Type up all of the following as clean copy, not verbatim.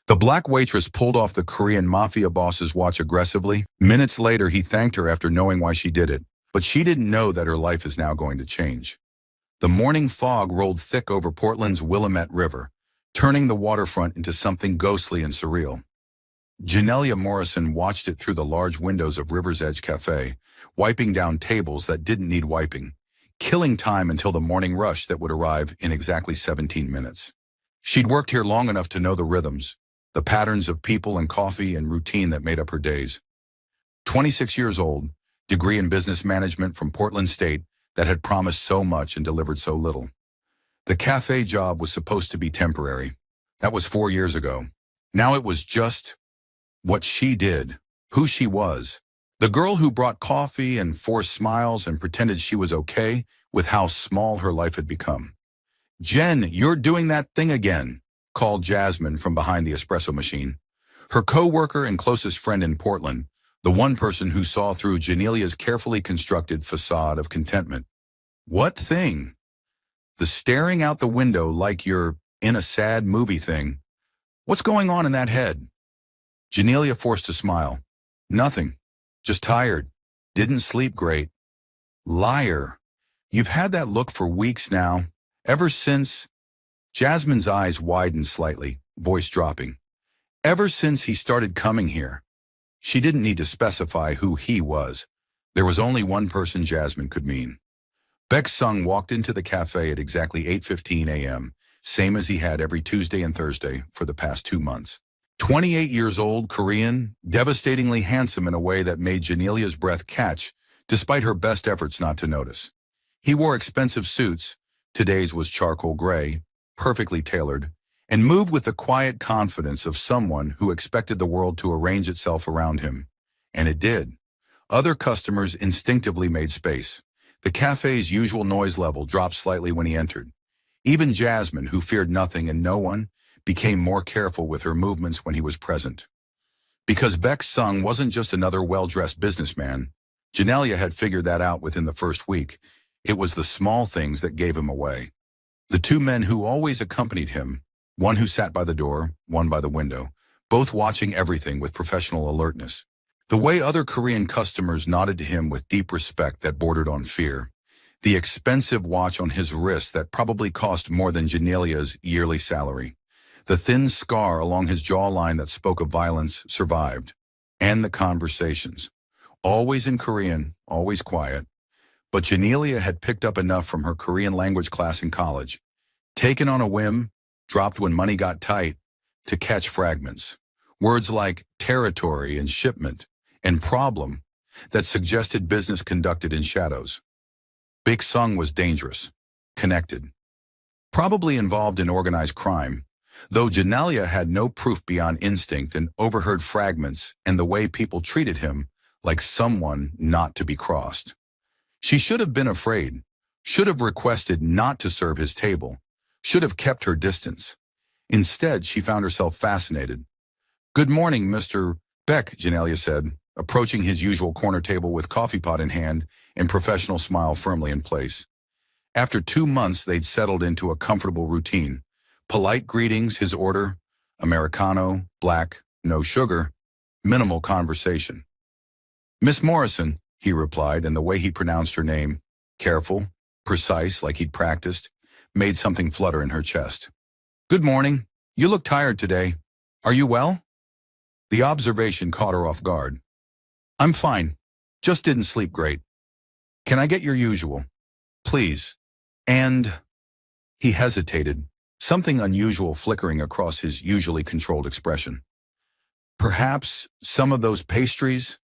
The black waitress pulled off the Korean Mafia boss's watch aggressively. Minutes later, he thanked her after knowing why she did it. But she didn't know that her life is now going to change. The morning fog rolled thick over Portland's Willamette River, turning the waterfront into something ghostly and surreal. Janelia Morrison watched it through the large windows of River's Edge Cafe, wiping down tables that didn't need wiping, killing time until the morning rush that would arrive in exactly 17 minutes. She'd worked here long enough to know the rhythms, the patterns of people and coffee and routine that made up her days. 26 years old, degree in business management from Portland State that had promised so much and delivered so little. The cafe job was supposed to be temporary. That was 4 years ago. Now it was just what she did, who she was. The girl who brought coffee and forced smiles and pretended she was okay with how small her life had become. "Jen, you're doing that thing again," called Jasmine from behind the espresso machine. Her co-worker and closest friend in Portland, the one person who saw through Janelia's carefully constructed facade of contentment. "What thing?" "The staring out the window like you're in a sad movie thing. What's going on in that head?" Janelia forced a smile. "Nothing. Just tired. Didn't sleep great." "Liar. You've had that look for weeks now. Ever since—" Jasmine's eyes widened slightly, voice dropping. "Ever since he started coming here." She didn't need to specify who he was. There was only one person Jasmine could mean. Baek Sung walked into the cafe at exactly 8:15 a.m., same as he had every Tuesday and Thursday for the past 2 months. 28 years old, Korean, devastatingly handsome in a way that made Janelia's breath catch, despite her best efforts not to notice. He wore expensive suits, today's was charcoal gray, perfectly tailored, and moved with the quiet confidence of someone who expected the world to arrange itself around him. And it did. Other customers instinctively made space. The cafe's usual noise level dropped slightly when he entered. Even Jasmine, who feared nothing and no one, became more careful with her movements when he was present. Because Baek Sung wasn't just another well-dressed businessman, Janelia had figured that out within the first week. It was the small things that gave him away. The two men who always accompanied him, one who sat by the door, one by the window, both watching everything with professional alertness. The way other Korean customers nodded to him with deep respect that bordered on fear. The expensive watch on his wrist that probably cost more than Janelia's yearly salary. The thin scar along his jawline that spoke of violence survived. And the conversations. Always in Korean, always quiet. But Janelia had picked up enough from her Korean language class in college, taken on a whim, dropped when money got tight, to catch fragments. Words like territory and shipment and problem that suggested business conducted in shadows. Baek Sung was dangerous, connected, probably involved in organized crime, though Janelia had no proof beyond instinct and overheard fragments and the way people treated him like someone not to be crossed. She should have been afraid, should have requested not to serve his table, should have kept her distance. Instead, she found herself fascinated. "Good morning, Mr. Baek," Janelia said, approaching his usual corner table with coffee pot in hand and professional smile firmly in place. After 2 months, they'd settled into a comfortable routine. Polite greetings, his order, Americano, black, no sugar, minimal conversation. "Miss Morrison," he replied, and the way he pronounced her name, careful, precise, like he'd practiced, made something flutter in her chest. "Good morning. You look tired today. Are you well?" The observation caught her off guard. "I'm fine. Just didn't sleep great. Can I get your usual? Please." And he hesitated, something unusual flickering across his usually controlled expression. "Perhaps some of those pastries?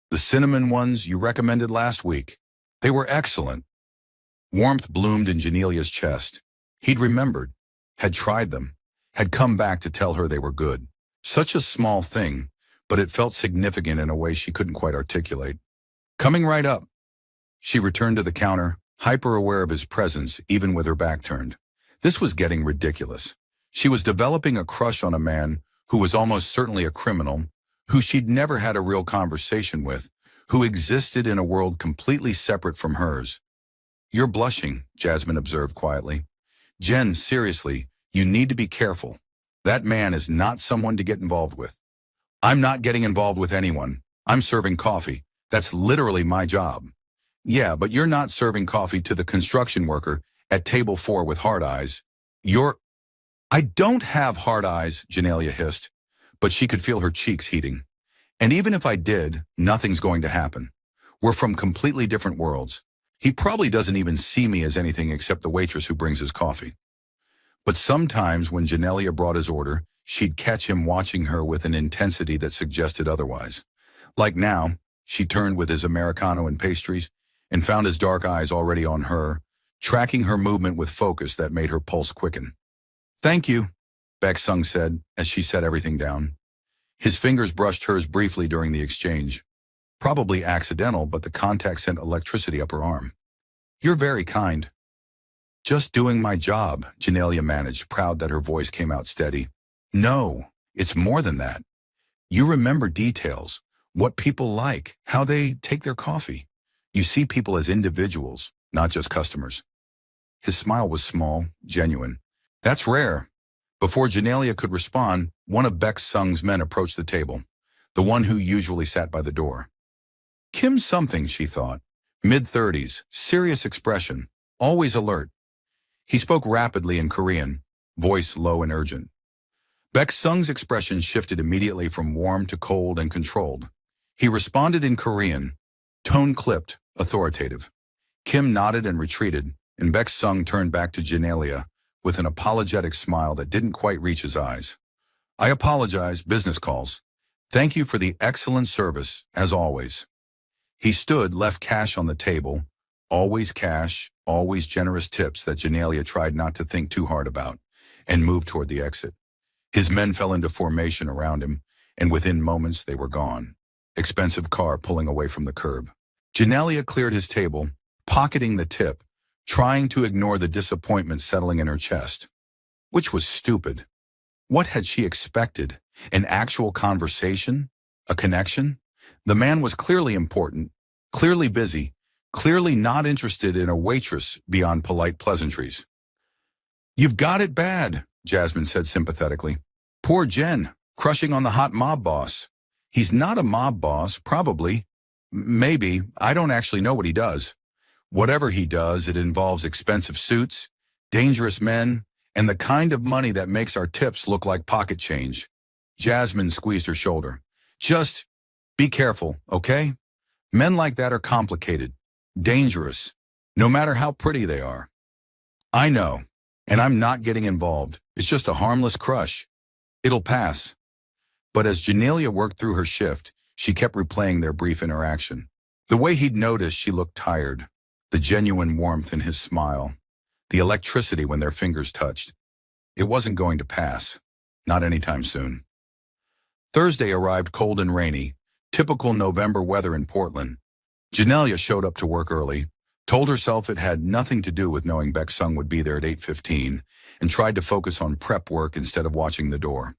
The cinnamon ones you recommended last week. They were excellent." Warmth bloomed in Janelia's chest. He'd remembered, had tried them, had come back to tell her they were good. Such a small thing, but it felt significant in a way she couldn't quite articulate. "Coming right up." She returned to the counter, hyper-aware of his presence even with her back turned. This was getting ridiculous. She was developing a crush on a man who was almost certainly a criminal, who she'd never had a real conversation with, who existed in a world completely separate from hers. "You're blushing," Jasmine observed quietly. "Jen, seriously, you need to be careful." That man is not someone to get involved with. I'm not getting involved with anyone. I'm serving coffee. That's literally my job. Yeah, but you're not serving coffee to the construction worker at table 4 with hard eyes. You're... I don't have hard eyes, Janelia hissed, but she could feel her cheeks heating. And even if I did, nothing's going to happen. We're from completely different worlds. He probably doesn't even see me as anything except the waitress who brings his coffee. But sometimes when Janelia brought his order, she'd catch him watching her with an intensity that suggested otherwise. Like now, she turned with his Americano and pastries and found his dark eyes already on her, tracking her movement with focus that made her pulse quicken. "Thank you," Baek Sung said as she set everything down. His fingers brushed hers briefly during the exchange. Probably accidental, but the contact sent electricity up her arm. "You're very kind." "Just doing my job," Janelia managed, proud that her voice came out steady. "No, it's more than that. You remember details, what people like, how they take their coffee. You see people as individuals, not just customers." His smile was small, genuine. "That's rare." Before Janelia could respond, one of Baek Sung's men approached the table, the one who usually sat by the door. Kim something, she thought. Mid-30s, serious expression, always alert. He spoke rapidly in Korean, voice low and urgent. Baek Sung's expression shifted immediately from warm to cold and controlled. He responded in Korean, tone clipped, authoritative. Kim nodded and retreated, and Baek Sung turned back to Janelia with an apologetic smile that didn't quite reach his eyes. "I apologize, business calls. Thank you for the excellent service, as always." He stood, left cash on the table, always cash, always generous tips that Janelia tried not to think too hard about, and moved toward the exit. His men fell into formation around him, and within moments they were gone. Expensive car pulling away from the curb. Janelia cleared his table, pocketing the tip, trying to ignore the disappointment settling in her chest. Which was stupid. What had she expected? An actual conversation? A connection? The man was clearly important, clearly busy, clearly not interested in a waitress beyond polite pleasantries. "You've got it bad," Jasmine said sympathetically. "Poor Jen, crushing on the hot mob boss. He's not a mob boss, probably. Maybe. I don't actually know what he does. Whatever he does, it involves expensive suits, dangerous men, and the kind of money that makes our tips look like pocket change." Jasmine squeezed her shoulder. "Just be careful, okay? Men like that are complicated, dangerous, no matter how pretty they are." "I know, and I'm not getting involved. It's just a harmless crush. It'll pass." But as Janelia worked through her shift, she kept replaying their brief interaction. The way he'd noticed she looked tired, the genuine warmth in his smile, the electricity when their fingers touched. It wasn't going to pass, not anytime soon. Thursday arrived cold and rainy, typical November weather in Portland. Janelia showed up to work early, told herself it had nothing to do with knowing Baek Sung would be there at 8:15, and tried to focus on prep work instead of watching the door.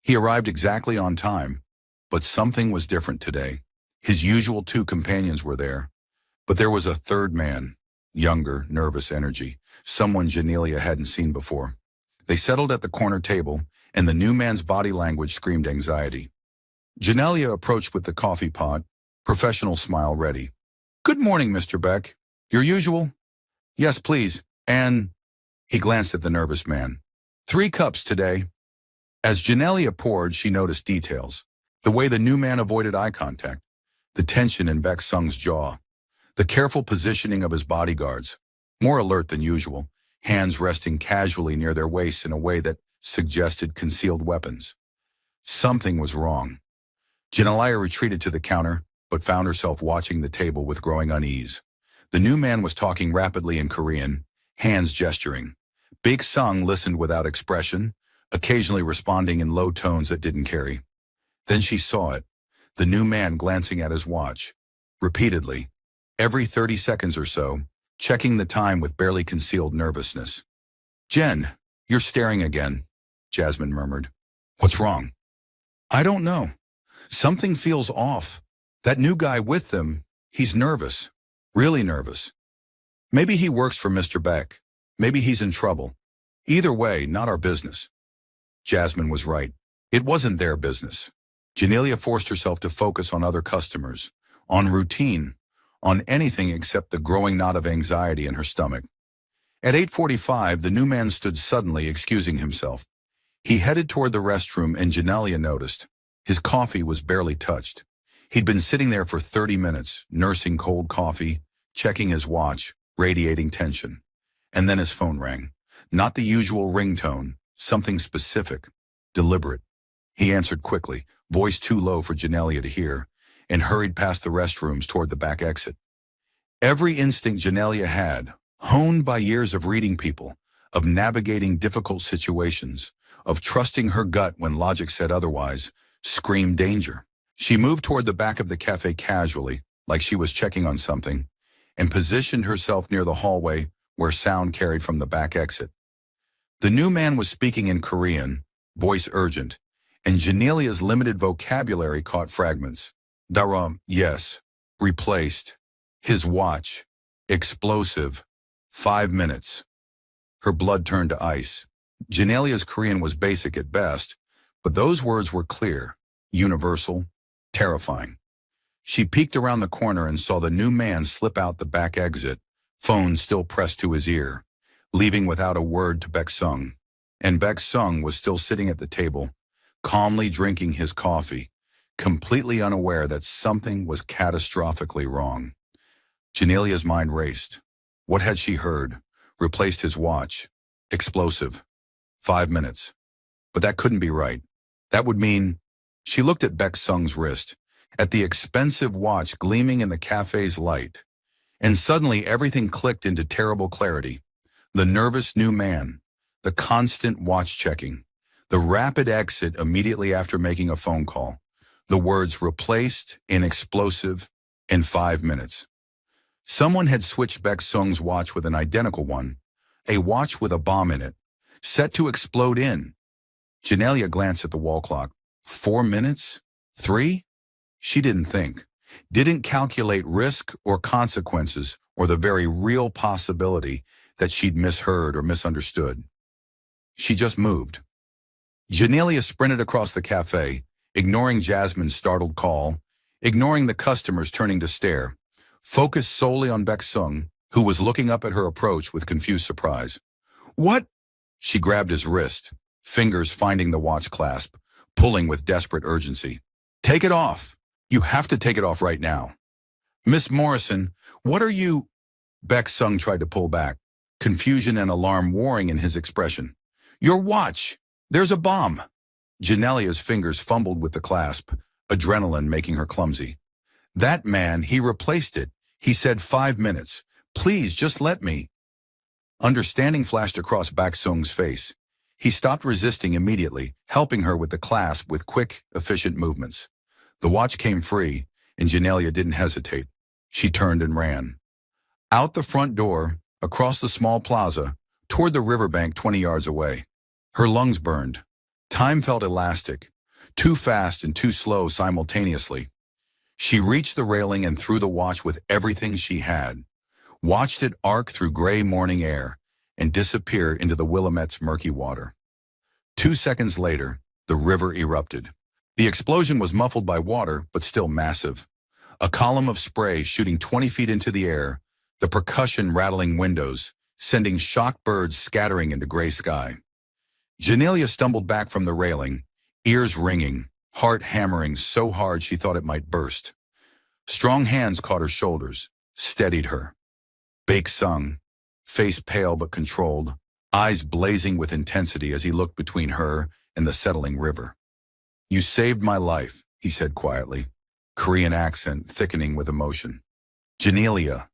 He arrived exactly on time, but something was different today. His usual 2 companions were there, but there was a third man, younger, nervous energy, someone Janelia hadn't seen before. They settled at the corner table, and the new man's body language screamed anxiety. Janelia approached with the coffee pot, professional smile ready. "Good morning, Mr. Beck. Your usual?" "Yes, please. And..." He glanced at the nervous man. "3 cups today." As Janelia poured, she noticed details. The way the new man avoided eye contact, the tension in Baek Sung's jaw, the careful positioning of his bodyguards, more alert than usual, hands resting casually near their waists in a way that suggested concealed weapons. Something was wrong. Janelia retreated to the counter, but found herself watching the table with growing unease. The new man was talking rapidly in Korean, hands gesturing. Baek Sung listened without expression, occasionally responding in low tones that didn't carry. Then she saw it, the new man glancing at his watch, repeatedly, every 30 seconds or so, checking the time with barely concealed nervousness. "Jen, you're staring again," Jasmine murmured. "What's wrong?" "I don't know. Something feels off. That new guy with them, he's nervous, really nervous. Maybe he works for Mr. Beck. Maybe he's in trouble. Either way, not our business." Jasmine was right. It wasn't their business. Janelia forced herself to focus on other customers, on routine, on anything except the growing knot of anxiety in her stomach. At 8:45, the new man stood suddenly, excusing himself. He headed toward the restroom and Janelia noticed. His coffee was barely touched. He'd been sitting there for 30 minutes, nursing cold coffee, checking his watch, radiating tension. And then his phone rang. Not the usual ringtone, something specific, deliberate. He answered quickly, voice too low for Janelia to hear, and hurried past the restrooms toward the back exit. Every instinct Janelia had, honed by years of reading people, of navigating difficult situations, of trusting her gut when logic said otherwise, screamed danger. She moved toward the back of the cafe casually, like she was checking on something, and positioned herself near the hallway where sound carried from the back exit. The new man was speaking in Korean, voice urgent, and Janelia's limited vocabulary caught fragments. Daram, yes. Replaced. His watch. Explosive. 5 minutes. Her blood turned to ice. Janelia's Korean was basic at best, but those words were clear, universal, terrifying. She peeked around the corner and saw the new man slip out the back exit, phone still pressed to his ear, leaving without a word to Baek Sung. And Baek Sung was still sitting at the table, calmly drinking his coffee, completely unaware that something was catastrophically wrong. Janelia's mind raced. What had she heard? Replaced his watch. Explosive. 5 minutes. But that couldn't be right. That would mean... She looked at Baek Sung's wrist, at the expensive watch gleaming in the cafe's light. And suddenly everything clicked into terrible clarity. The nervous new man, the constant watch checking, the rapid exit immediately after making a phone call, the words replaced in explosive in 5 minutes. Someone had switched Baek Sung's watch with an identical one, a watch with a bomb in it, set to explode in. Janelia glanced at the wall clock. 4 minutes? 3? She didn't think, didn't calculate risk or consequences or the very real possibility that she'd misheard or misunderstood. She just moved. Janelia sprinted across the cafe, ignoring Jasmine's startled call, ignoring the customers turning to stare, focused solely on Baek Sung, who was looking up at her approach with confused surprise. What? She grabbed his wrist, fingers finding the watch clasp, pulling with desperate urgency. Take it off. You have to take it off right now. Miss Morrison, what are you... Baek Sung tried to pull back, confusion and alarm warring in his expression. Your watch! There's a bomb! Janelia's fingers fumbled with the clasp, adrenaline making her clumsy. That man, he replaced it. He said 5 minutes. Please, just let me. Understanding flashed across Baek Sung's face. He stopped resisting immediately, helping her with the clasp with quick, efficient movements. The watch came free, and Janelia didn't hesitate. She turned and ran. Out the front door, across the small plaza, toward the riverbank 20 yards away. Her lungs burned. Time felt elastic, too fast and too slow simultaneously. She reached the railing and threw the watch with everything she had, watched it arc through gray morning air and disappear into the Willamette's murky water. 2 seconds later, the river erupted. The explosion was muffled by water, but still massive. A column of spray shooting 20 feet into the air, the percussion rattling windows, sending shocked birds scattering into gray sky. Janelia stumbled back from the railing, ears ringing, heart hammering so hard she thought it might burst. Strong hands caught her shoulders, steadied her. Baek Sung, face pale but controlled, eyes blazing with intensity as he looked between her and the settling river. You saved my life, he said quietly, Korean accent thickening with emotion. Janelia,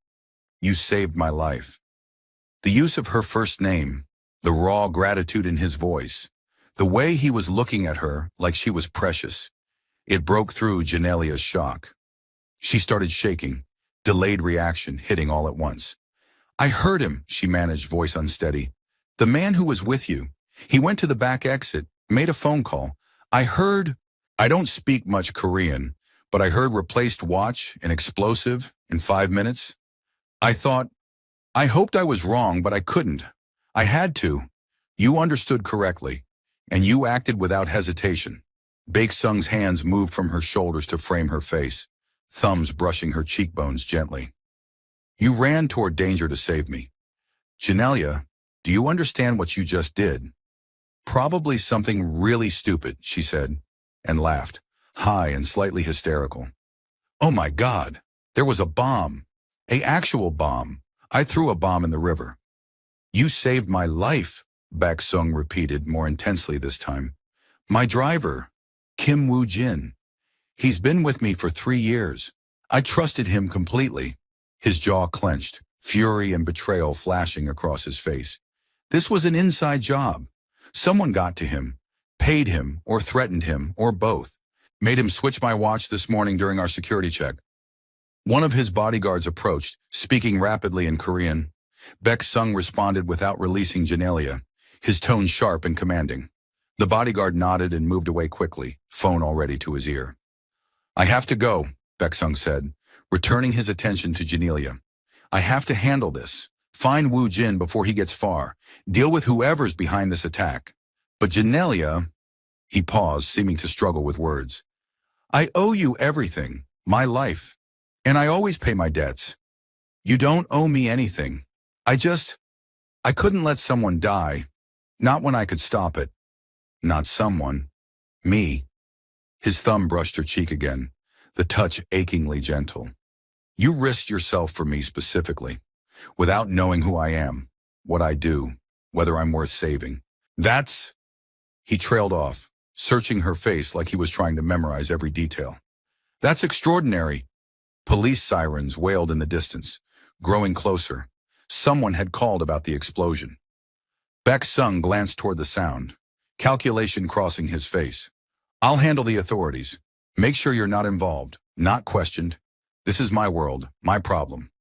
you saved my life. The use of her first name, the raw gratitude in his voice, the way he was looking at her like she was precious, it broke through Janelia's shock. She started shaking, delayed reaction hitting all at once. I heard him, she managed, voice unsteady. The man who was with you. He went to the back exit, made a phone call. I don't speak much Korean, but I heard replaced watch and explosive in 5 minutes. I hoped I was wrong, but I couldn't. I had to. You understood correctly. And you acted without hesitation. Baek Sung's hands moved from her shoulders to frame her face, thumbs brushing her cheekbones gently. You ran toward danger to save me. Janelia, do you understand what you just did? Probably something really stupid, she said, and laughed, high and slightly hysterical. Oh my God, there was a bomb. An actual bomb. I threw a bomb in the river. You saved my life, Baek Sung repeated more intensely this time. My driver, Kim Woo-jin. He's been with me for 3 years. I trusted him completely. His jaw clenched, fury and betrayal flashing across his face. This was an inside job. Someone got to him, paid him, or threatened him, or both. Made him switch my watch this morning during our security check. One of his bodyguards approached, speaking rapidly in Korean. Baek Sung responded without releasing Janelia, his tone sharp and commanding. The bodyguard nodded and moved away quickly, phone already to his ear. I have to go, Baek Sung said, returning his attention to Janelia. I have to handle this. Find Woo Jin before he gets far. Deal with whoever's behind this attack. But Janelia, he paused, seeming to struggle with words. I owe you everything, my life. And I always pay my debts. You don't owe me anything. I couldn't let someone die. Not when I could stop it. Not someone. Me. His thumb brushed her cheek again, the touch achingly gentle. You risked yourself for me specifically, without knowing who I am, what I do, whether I'm worth saving. That's... He trailed off, searching her face like he was trying to memorize every detail. That's extraordinary. Police sirens wailed in the distance, growing closer. Someone had called about the explosion. Baek Sung glanced toward the sound, calculation crossing his face. I'll handle the authorities. Make sure you're not involved, not questioned. This is my world, my problem.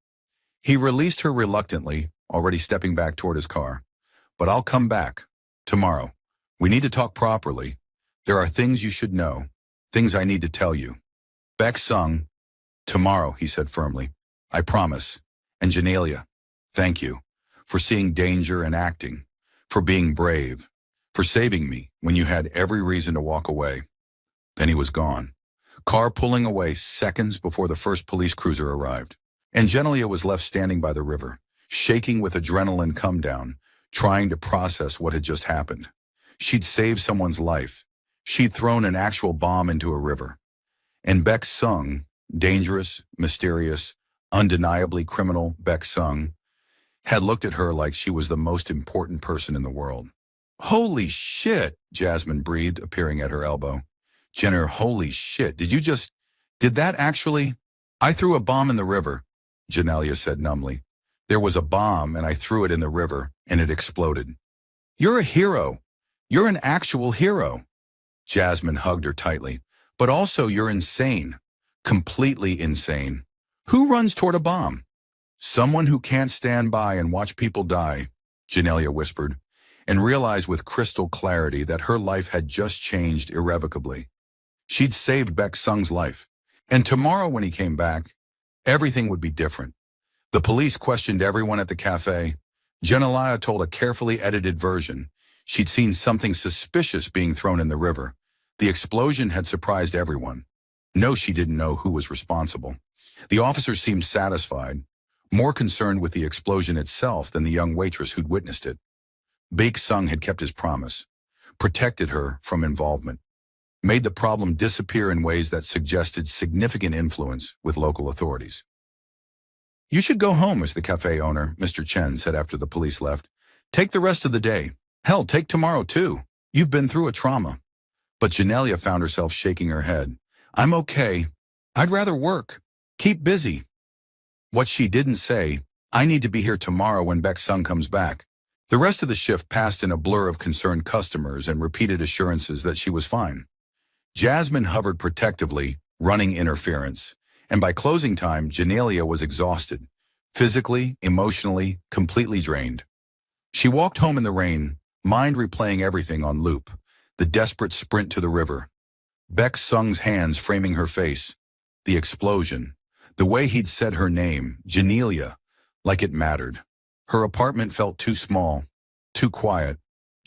He released her reluctantly, already stepping back toward his car. But I'll come back. Tomorrow. We need to talk properly. There are things you should know. Things I need to tell you. Baek Sung. Tomorrow, he said firmly. I promise. And Janelia, thank you. For seeing danger and acting. For being brave. For saving me when you had every reason to walk away. Then he was gone. Car pulling away seconds before the first police cruiser arrived. And Janelia was left standing by the river, shaking with adrenaline come down, trying to process what had just happened. She'd saved someone's life. She'd thrown an actual bomb into a river. And Baek Sung, dangerous, mysterious, undeniably criminal Baek Sung, had looked at her like she was the most important person in the world. Holy shit, Jasmine breathed, appearing at her elbow. Jenner, holy shit, did that actually? I threw a bomb in the river, Janelia said numbly. There was a bomb and I threw it in the river and it exploded. You're a hero. You're an actual hero. Jasmine hugged her tightly. But also you're insane. Completely insane. Who runs toward a bomb? Someone who can't stand by and watch people die, Janelia whispered, and realized with crystal clarity that her life had just changed irrevocably. She'd saved Baek Sung's life, and tomorrow when he came back, everything would be different. The police questioned everyone at the cafe. Janelia told a carefully edited version. She'd seen something suspicious being thrown in the river. The explosion had surprised everyone. No, she didn't know who was responsible. The officers seemed satisfied, more concerned with the explosion itself than the young waitress who'd witnessed it. Baek Sung had kept his promise, protected her from involvement, made the problem disappear in ways that suggested significant influence with local authorities. You should go home, as the cafe owner, Mr. Chen, said after the police left. Take the rest of the day. Hell, take tomorrow too. You've been through a trauma. But Janelia found herself shaking her head. I'm okay. I'd rather work. Keep busy. What she didn't say, I need to be here tomorrow when Baek Sung comes back. The rest of the shift passed in a blur of concerned customers and repeated assurances that she was fine. Jasmine hovered protectively, running interference, and by closing time, Janelia was exhausted, physically, emotionally, completely drained. She walked home in the rain, mind replaying everything on loop, the desperate sprint to the river, Baek Sung's hands framing her face, the explosion, the way he'd said her name, Janelia, like it mattered. Her apartment felt too small, too quiet.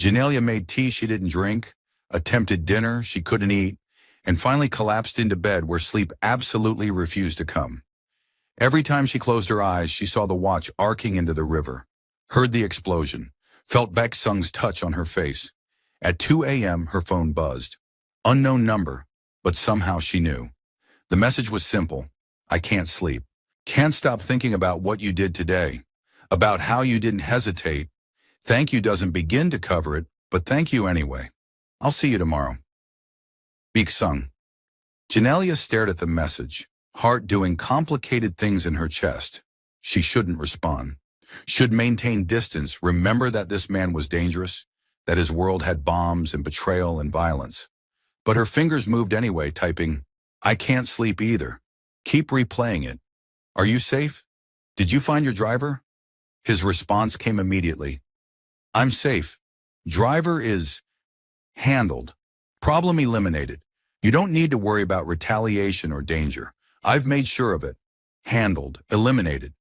Janelia made tea she didn't drink, attempted dinner she couldn't eat, and finally collapsed into bed where sleep absolutely refused to come. Every time she closed her eyes, she saw the watch arcing into the river, heard the explosion, felt Baek Sung's touch on her face. At 2 a.m., her phone buzzed. Unknown number, but somehow she knew. The message was simple. I can't sleep. Can't stop thinking about what you did today, about how you didn't hesitate. Thank you doesn't begin to cover it, but thank you anyway. I'll see you tomorrow. Baek Sung. Janelia stared at the message, heart doing complicated things in her chest. She shouldn't respond. Should maintain distance, remember that this man was dangerous, that his world had bombs and betrayal and violence. But her fingers moved anyway, typing, I can't sleep either. Keep replaying it. Are you safe? Did you find your driver? His response came immediately. I'm safe. Driver is handled. Problem eliminated. You don't need to worry about retaliation or danger. I've made sure of it. Handled. Eliminated.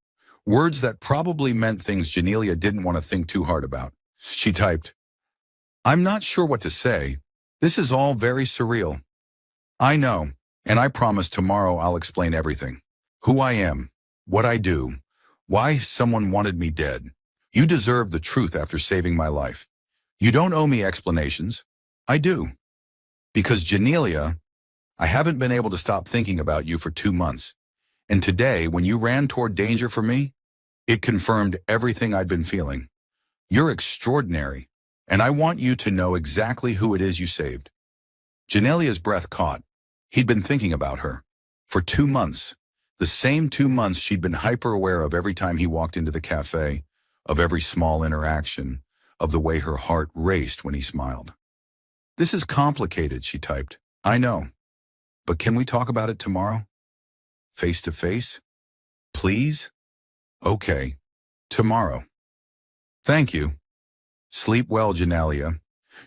Words that probably meant things Janelia didn't want to think too hard about. She typed, I'm not sure what to say. This is all very surreal. I know, and I promise tomorrow I'll explain everything. Who I am, what I do, why someone wanted me dead. You deserve the truth after saving my life. You don't owe me explanations. I do. Because Janelia, I haven't been able to stop thinking about you for 2 months. And today, when you ran toward danger for me, it confirmed everything I'd been feeling. You're extraordinary, and I want you to know exactly who it is you saved. Janelia's breath caught. He'd been thinking about her. For 2 months. The same 2 months she'd been hyper-aware of every time he walked into the cafe, of every small interaction, of the way her heart raced when he smiled. This is complicated, she typed. I know. But can we talk about it tomorrow? Face to face? Please? Okay. Tomorrow. Thank you. Sleep well, Janelia.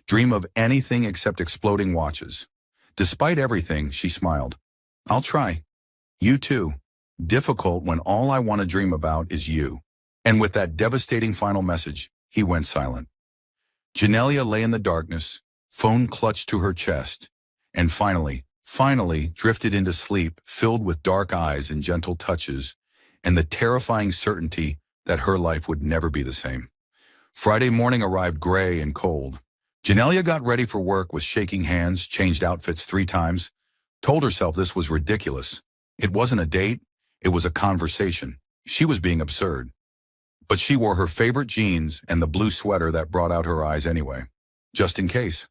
Dream of anything except exploding watches. Despite everything, she smiled. I'll try. You too. Difficult when all I want to dream about is you. And with that devastating final message, he went silent. Janelia lay in the darkness, phone clutched to her chest, and finally drifted into sleep filled with dark eyes and gentle touches, and the terrifying certainty that her life would never be the same. Friday morning arrived gray and cold. Janelia got ready for work with shaking hands, changed outfits 3 times, told herself this was ridiculous. It wasn't a date, it was a conversation. She was being absurd. But she wore her favorite jeans and the blue sweater that brought out her eyes anyway, just in case.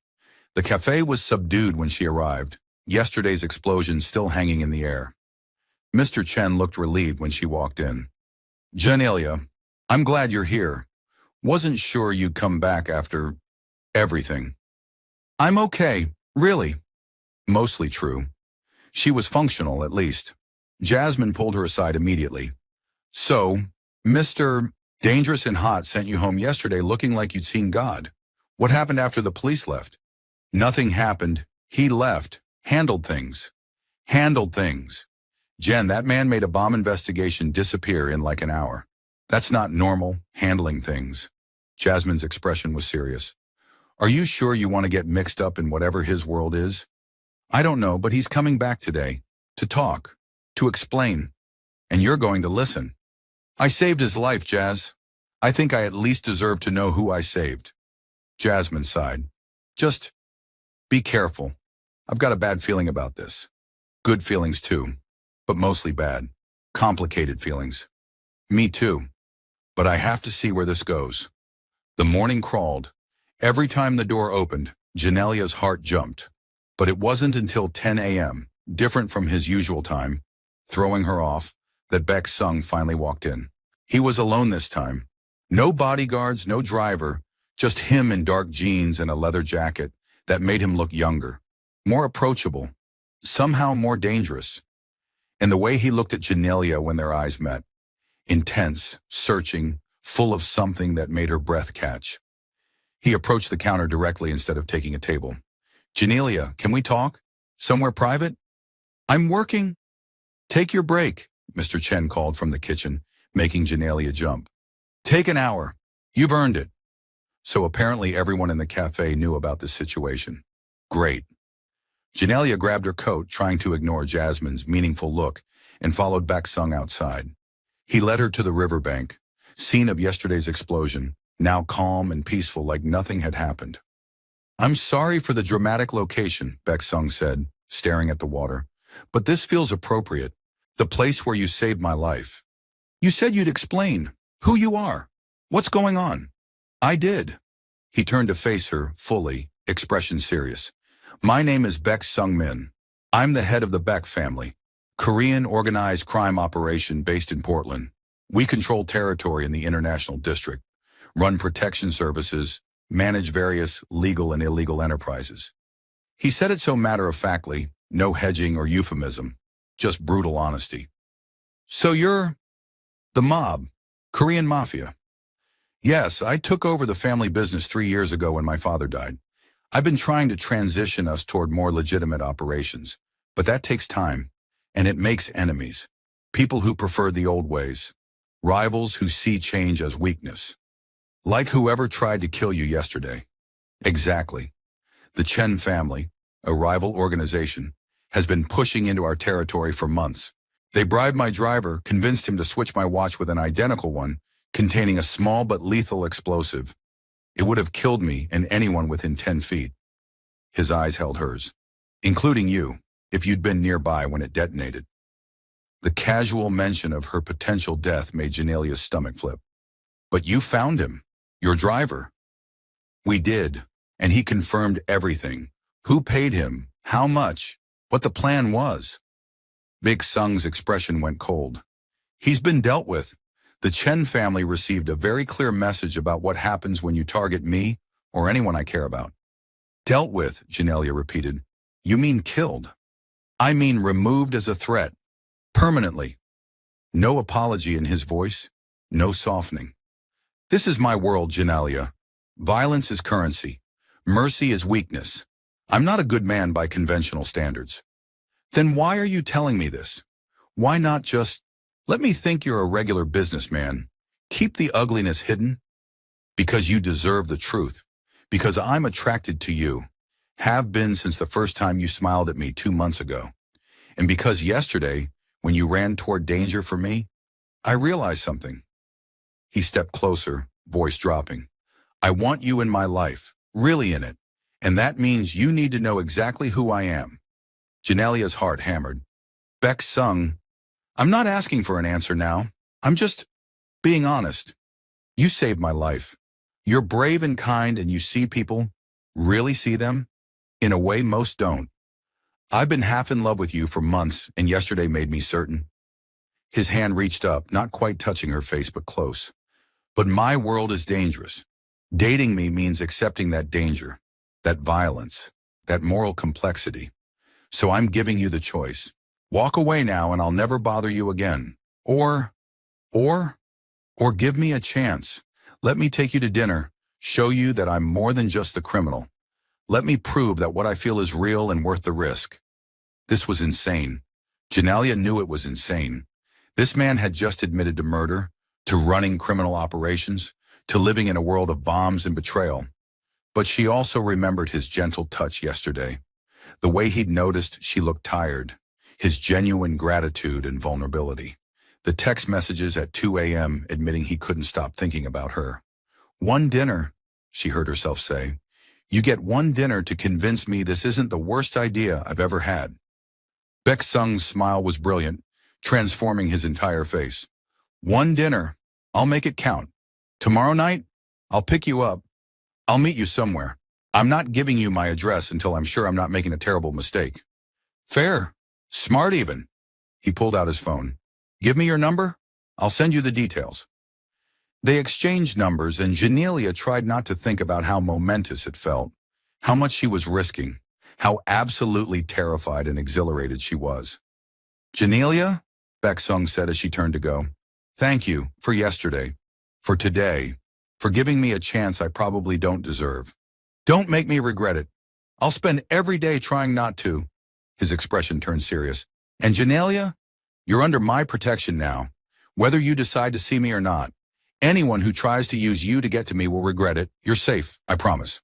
The cafe was subdued when she arrived, yesterday's explosion still hanging in the air. Mr. Chen looked relieved when she walked in. Janelia, I'm glad you're here. Wasn't sure you'd come back after everything. I'm okay, really. Mostly true. She was functional, at least. Jasmine pulled her aside immediately. So, Mr. Dangerous and Hot sent you home yesterday looking like you'd seen God. What happened after the police left? Nothing happened. He left. Handled things. Handled things. Jen, that man made a bomb investigation disappear in like an hour. That's not normal, handling things. Jasmine's expression was serious. Are you sure you want to get mixed up in whatever his world is? I don't know, but he's coming back today. To talk. To explain. And you're going to listen. I saved his life, Jazz. I think I at least deserve to know who I saved. Jasmine sighed. Just be careful. I've got a bad feeling about this. Good feelings too, but mostly bad. Complicated feelings. Me too. But I have to see where this goes. The morning crawled. Every time the door opened, Janelia's heart jumped. But it wasn't until 10 a.m., different from his usual time, throwing her off, that Baek Sung finally walked in. He was alone this time. No bodyguards, no driver, just him in dark jeans and a leather jacket that made him look younger, more approachable, somehow more dangerous. And the way he looked at Janelia when their eyes met, intense, searching, full of something that made her breath catch. He approached the counter directly instead of taking a table. Janelia, can we talk? Somewhere private? I'm working. Take your break, Mr. Chen called from the kitchen, making Janelia jump. Take an hour. You've earned it. So apparently everyone in the cafe knew about this situation. Great. Janelia grabbed her coat, trying to ignore Jasmine's meaningful look, and followed Baek Sung outside. He led her to the riverbank, scene of yesterday's explosion, now calm and peaceful like nothing had happened. I'm sorry for the dramatic location, Baek Sung said, staring at the water, but this feels appropriate. The place where you saved my life. You said you'd explain who you are. What's going on? I did. He turned to face her, fully, expression serious. My name is Baek Sung Min. I'm the head of the Baek family, Korean organized crime operation based in Portland. We control territory in the International District, run protection services, manage various legal and illegal enterprises. He said it so matter-of-factly, no hedging or euphemism, just brutal honesty. So you're the mob, Korean Mafia. Yes, I took over the family business 3 years ago when my father died. I've been trying to transition us toward more legitimate operations, but that takes time, and it makes enemies. People who prefer the old ways. Rivals who see change as weakness. Like whoever tried to kill you yesterday. Exactly. The Chen family, a rival organization, has been pushing into our territory for months. They bribed my driver, convinced him to switch my watch with an identical one, containing a small but lethal explosive. It would have killed me and anyone within 10 feet. His eyes held hers, including you, if you'd been nearby when it detonated. The casual mention of her potential death made Janelia's stomach flip. But you found him, your driver. We did, and he confirmed everything. Who paid him, how much, what the plan was. Baek Sung's expression went cold. He's been dealt with. The Chen family received a very clear message about what happens when you target me or anyone I care about. Dealt with, Janelia repeated. You mean killed? I mean removed as a threat. Permanently. No apology in his voice, no softening. This is my world, Janelia. Violence is currency. Mercy is weakness. I'm not a good man by conventional standards. Then why are you telling me this? Why not just, let me think you're a regular businessman. Keep the ugliness hidden? Because you deserve the truth. Because I'm attracted to you. Have been since the first time you smiled at me 2 months ago. And because yesterday, when you ran toward danger for me, I realized something. He stepped closer, voice dropping. I want you in my life, really in it. And that means you need to know exactly who I am. Janelia's heart hammered. Baek Sung, I'm not asking for an answer now. I'm just being honest. You saved my life. You're brave and kind, and you see people, really see them, in a way most don't. I've been half in love with you for months, and yesterday made me certain. His hand reached up, not quite touching her face, but close. But my world is dangerous. Dating me means accepting that danger, that violence, that moral complexity. So I'm giving you the choice. Walk away now and I'll never bother you again. Or give me a chance. Let me take you to dinner, show you that I'm more than just the criminal. Let me prove that what I feel is real and worth the risk. This was insane. Janelia knew it was insane. This man had just admitted to murder, to running criminal operations, to living in a world of bombs and betrayal. But she also remembered his gentle touch yesterday. The way he'd noticed she looked tired. His genuine gratitude and vulnerability. The text messages at 2 a.m. admitting he couldn't stop thinking about her. One dinner, she heard herself say. You get one dinner to convince me this isn't the worst idea I've ever had. Baek Sung's smile was brilliant, transforming his entire face. One dinner, I'll make it count. Tomorrow night, I'll pick you up. I'll meet you somewhere. I'm not giving you my address until I'm sure I'm not making a terrible mistake. Fair. Smart even. He pulled out his phone. Give me your number. I'll send you the details. They exchanged numbers, and Janelia tried not to think about how momentous it felt, how much she was risking, how absolutely terrified and exhilarated she was. Janelia, Baek Sung said as she turned to go, thank you for yesterday, for today, for giving me a chance I probably don't deserve. Don't make me regret it. I'll spend every day trying not to. His expression turned serious. And Janelia, you're under my protection now, whether you decide to see me or not. Anyone who tries to use you to get to me will regret it. You're safe, I promise.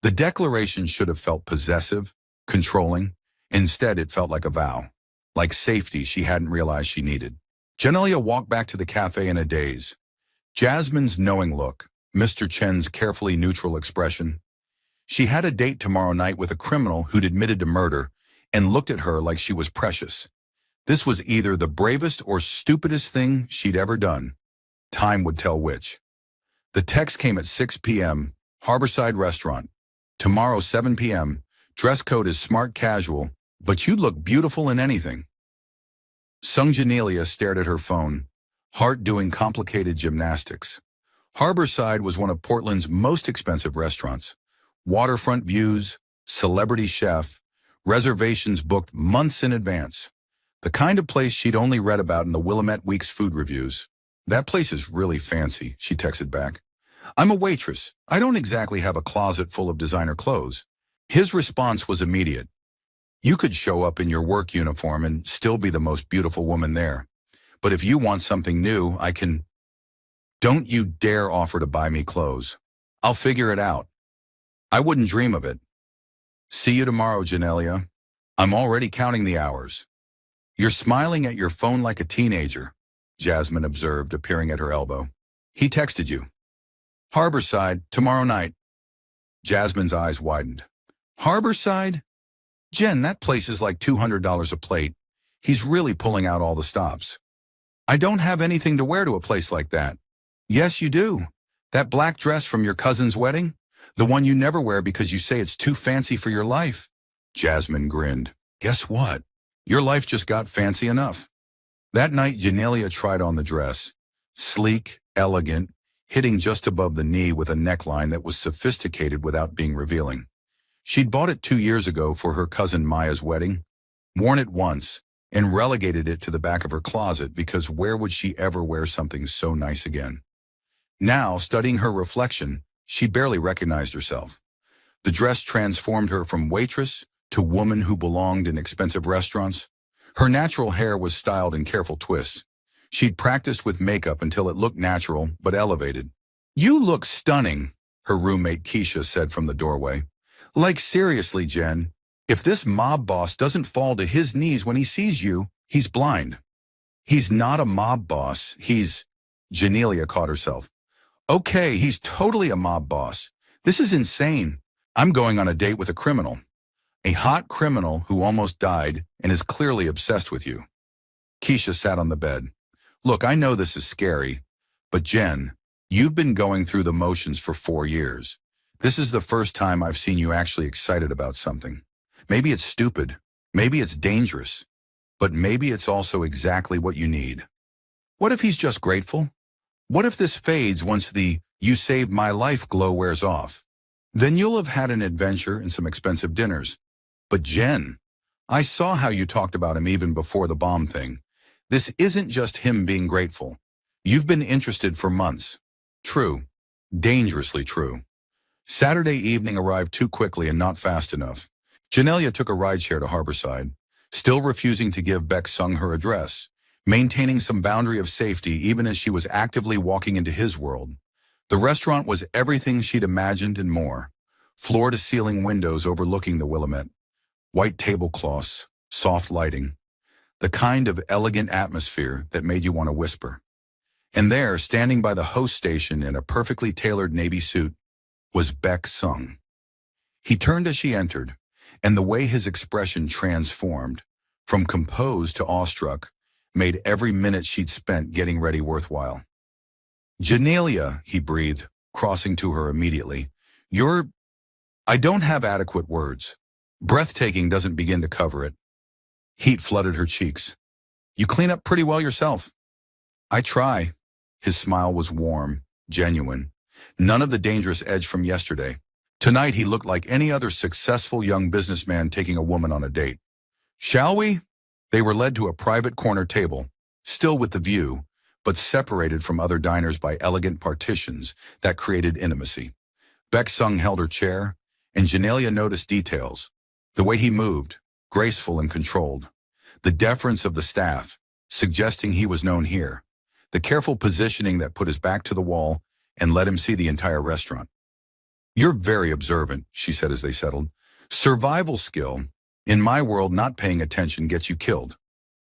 The declaration should have felt possessive, controlling. Instead, it felt like a vow, like safety she hadn't realized she needed. Genelia walked back to the cafe in a daze. Jasmine's knowing look, Mr. Chen's carefully neutral expression. She had a date tomorrow night with a criminal who'd admitted to murder and looked at her like she was precious. This was either the bravest or stupidest thing she'd ever done. Time would tell which. The text came at 6 p.m., Harborside Restaurant. Tomorrow, 7 p.m., dress code is smart casual, but you'd look beautiful in anything. Sung Janelia stared at her phone, heart doing complicated gymnastics. Harborside was one of Portland's most expensive restaurants. Waterfront views, celebrity chef, reservations booked months in advance. The kind of place she'd only read about in the Willamette Week's food reviews. That place is really fancy, she texted back. I'm a waitress. I don't exactly have a closet full of designer clothes. His response was immediate. You could show up in your work uniform and still be the most beautiful woman there. But if you want something new, I can... Don't you dare offer to buy me clothes. I'll figure it out. I wouldn't dream of it. See you tomorrow, Janelia. I'm already counting the hours. You're smiling at your phone like a teenager, Jasmine observed, appearing at her elbow. He texted you. Harborside, tomorrow night. Jasmine's eyes widened. Harborside? Jen, that place is like $200 a plate. He's really pulling out all the stops. I don't have anything to wear to a place like that. Yes, you do. That black dress from your cousin's wedding? The one you never wear because you say it's too fancy for your life. Jasmine grinned. Guess what? Your life just got fancy enough. That night, Janelia tried on the dress. Sleek, elegant, hitting just above the knee with a neckline that was sophisticated without being revealing. She'd bought it 2 years ago for her cousin Maya's wedding, worn it once, and relegated it to the back of her closet because where would she ever wear something so nice again? Now, studying her reflection, she barely recognized herself. The dress transformed her from waitress to woman who belonged in expensive restaurants. Her natural hair was styled in careful twists. She'd practiced with makeup until it looked natural but elevated. You look stunning, her roommate Keisha said from the doorway. Like seriously, Jen, if this mob boss doesn't fall to his knees when he sees you, he's blind. He's not a mob boss, he's... Janelia caught herself. Okay, he's totally a mob boss. This is insane. I'm going on a date with a criminal. A hot criminal who almost died and is clearly obsessed with you. Keisha sat on the bed. Look, I know this is scary, but Jen, you've been going through the motions for 4 years. This is the first time I've seen you actually excited about something. Maybe it's stupid, maybe it's dangerous, but maybe it's also exactly what you need. What if he's just grateful? What if this fades once the "you saved my life" glow wears off? Then you'll have had an adventure and some expensive dinners. But Jen, I saw how you talked about him even before the bomb thing. This isn't just him being grateful. You've been interested for months. True. Dangerously true. Saturday evening arrived too quickly and not fast enough. Janelia took a rideshare to Harborside, still refusing to give Beck Sung her address, maintaining some boundary of safety even as she was actively walking into his world. The restaurant was everything she'd imagined and more. Floor-to-ceiling windows overlooking the Willamette. White tablecloths, soft lighting. The kind of elegant atmosphere that made you want to whisper. And there, standing by the host station in a perfectly tailored navy suit, was Beck Sung. He turned as she entered, and the way his expression transformed, from composed to awestruck, made every minute she'd spent getting ready worthwhile. Janelia, he breathed, crossing to her immediately. I don't have adequate words. Breathtaking doesn't begin to cover it. Heat flooded her cheeks. You clean up pretty well yourself. I try. His smile was warm, genuine. None of the dangerous edge from yesterday. Tonight he looked like any other successful young businessman taking a woman on a date. Shall we? They were led to a private corner table, still with the view, but separated from other diners by elegant partitions that created intimacy. Beck Sung held her chair, and Janelia noticed details. The way he moved, graceful and controlled. The deference of the staff, suggesting he was known here. the careful positioning that put his back to the wall and let him see the entire restaurant. "You're very observant," she said as they settled. "Survival skill. In my world, not paying attention gets you killed."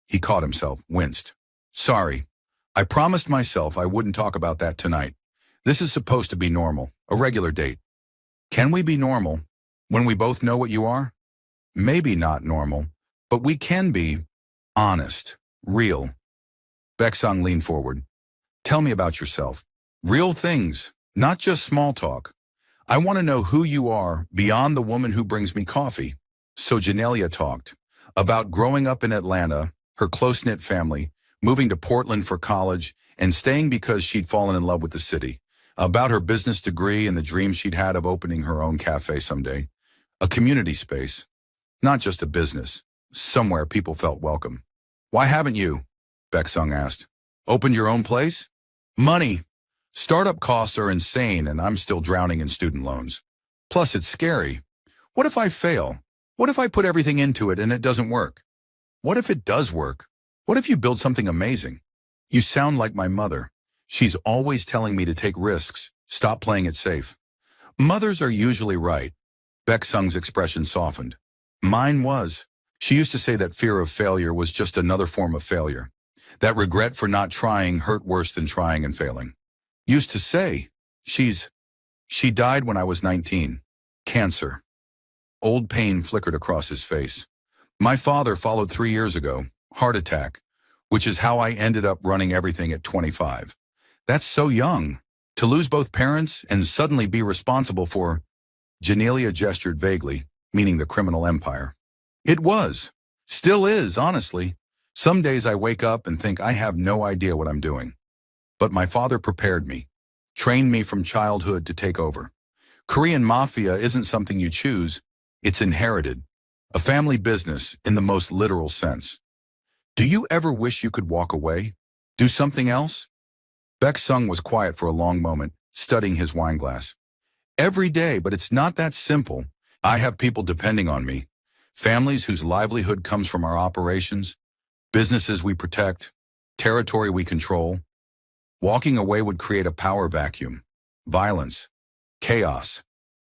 He caught himself, winced. "Sorry. I promised myself I wouldn't talk about that tonight. This is supposed to be normal, a regular date. Can we be normal when we both know what you are? Maybe not normal, but we can be honest, real." Baek-sung leaned forward. "Tell me about yourself. Real things, not just small talk. I want to know who you are beyond the woman who brings me coffee." So Janelia talked about growing up in Atlanta, her close-knit family, moving to Portland for college, and staying because she'd fallen in love with the city. About her business degree and the dream she'd had of opening her own cafe someday. A community space, not just a business, somewhere people felt welcome. "Why haven't you?" Baek-sung asked. "Opened your own place?" "Money. Startup costs are insane and I'm still drowning in student loans. Plus it's scary. What if I fail? What if I put everything into it and it doesn't work? What if it does work? What if you build something amazing? You sound like my mother. She's always telling me to take risks, stop playing it safe." Mothers are usually right. Baek-sung's expression softened. Mine was. She used to say that fear of failure was just another form of failure. That regret for not trying hurt worse than trying and failing. Used to say. She died when I was 19. Cancer. Old pain flickered across his face. My father followed 3 years ago. Heart attack. Which is how I ended up running everything at 25. That's so young. To lose both parents and suddenly be responsible for... Janelia gestured vaguely, meaning the criminal empire. It was. Still is, honestly. Some days I wake up and think I have no idea what I'm doing. But my father prepared me, trained me from childhood to take over. Korean Mafia isn't something you choose, it's inherited. A family business in the most literal sense. Do you ever wish you could walk away? Do something else? Baek-sung was quiet for a long moment, studying his wineglass. Every day, but it's not that simple. I have people depending on me. Families whose livelihood comes from our operations, businesses we protect, territory we control. Walking away would create a power vacuum, violence, chaos.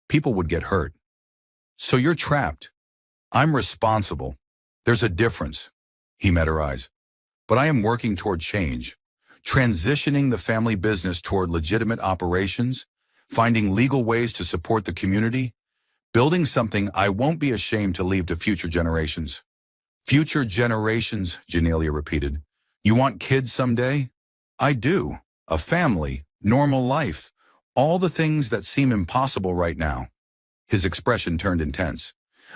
People would get hurt. So you're trapped. I'm responsible. There's a difference. He met her eyes. But I am working toward change, transitioning the family business toward legitimate operations, finding legal ways to support the community, building something I won't be ashamed to leave to future generations. Future generations, Janelia repeated. You want kids someday? I do. A family, normal life, all the things that seem impossible right now. His expression turned intense.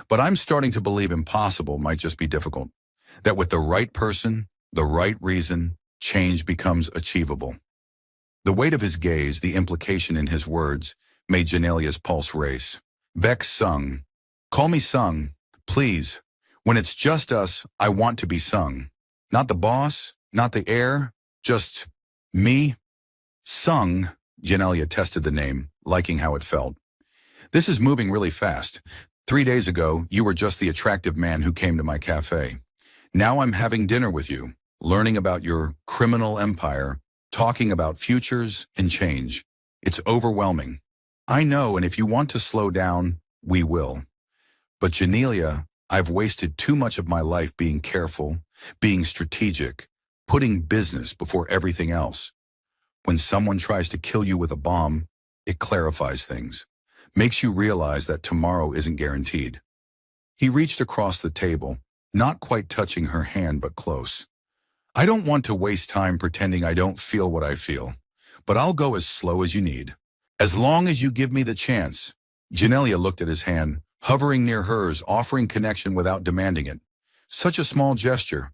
But I'm starting to believe impossible might just be difficult. That with the right person, the right reason, change becomes achievable. The weight of his gaze, the implication in his words, made Janelia's pulse race. Baek-sung. Call me Sung, please. When it's just us, I want to be Sung. Not the boss, not the heir, just me. Sung, Janelia tested the name, liking how it felt. This is moving really fast. 3 days ago, you were just the attractive man who came to my cafe. Now I'm having dinner with you, learning about your criminal empire, talking about futures and change. It's overwhelming. I know, and if you want to slow down, we will. But Janelia, I've wasted too much of my life being careful, being strategic, putting business before everything else. When someone tries to kill you with a bomb, it clarifies things, makes you realize that tomorrow isn't guaranteed. He reached across the table, not quite touching her hand but close. I don't want to waste time pretending I don't feel what I feel, but I'll go as slow as you need. As long as you give me the chance. Janelia looked at his hand, hovering near hers, offering connection without demanding it. Such a small gesture,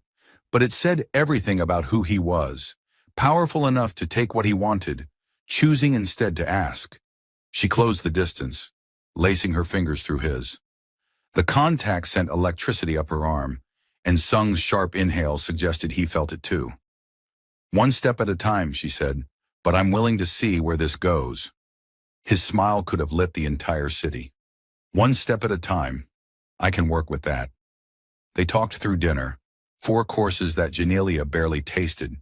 but it said everything about who he was, powerful enough to take what he wanted, choosing instead to ask. She closed the distance, lacing her fingers through his. The contact sent electricity up her arm, and Sung's sharp inhale suggested he felt it too. One step at a time, she said, but I'm willing to see where this goes. His smile could have lit the entire city. One step at a time. I can work with that. They talked through dinner, 4 courses that Janelia barely tasted,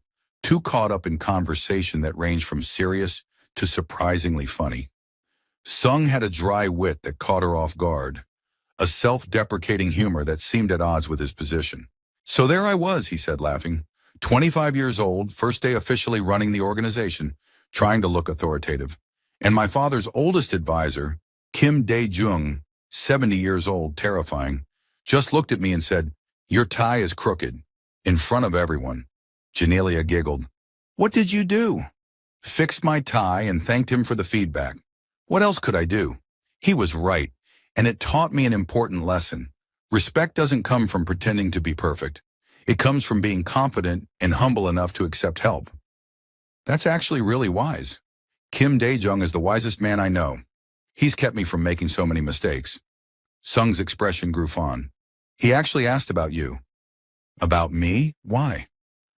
too caught up in conversation that ranged from serious to surprisingly funny. Sung had a dry wit that caught her off guard, a self-deprecating humor that seemed at odds with his position. "So there I was," he said, laughing. 25 years old, first day officially running the organization, trying to look authoritative. And my father's oldest advisor, Kim Dae-jung, 70 years old, terrifying, just looked at me and said, "Your tie is crooked," in front of everyone. Janelia giggled. "What did you do?" "Fixed my tie and thanked him for the feedback. What else could I do?" He was right, and it taught me an important lesson. Respect doesn't come from pretending to be perfect. It comes from being competent and humble enough to accept help. That's actually really wise. Kim Dae-jung is the wisest man I know. He's kept me from making so many mistakes. Sung's expression grew fond. "He actually asked about you." "About me? Why?"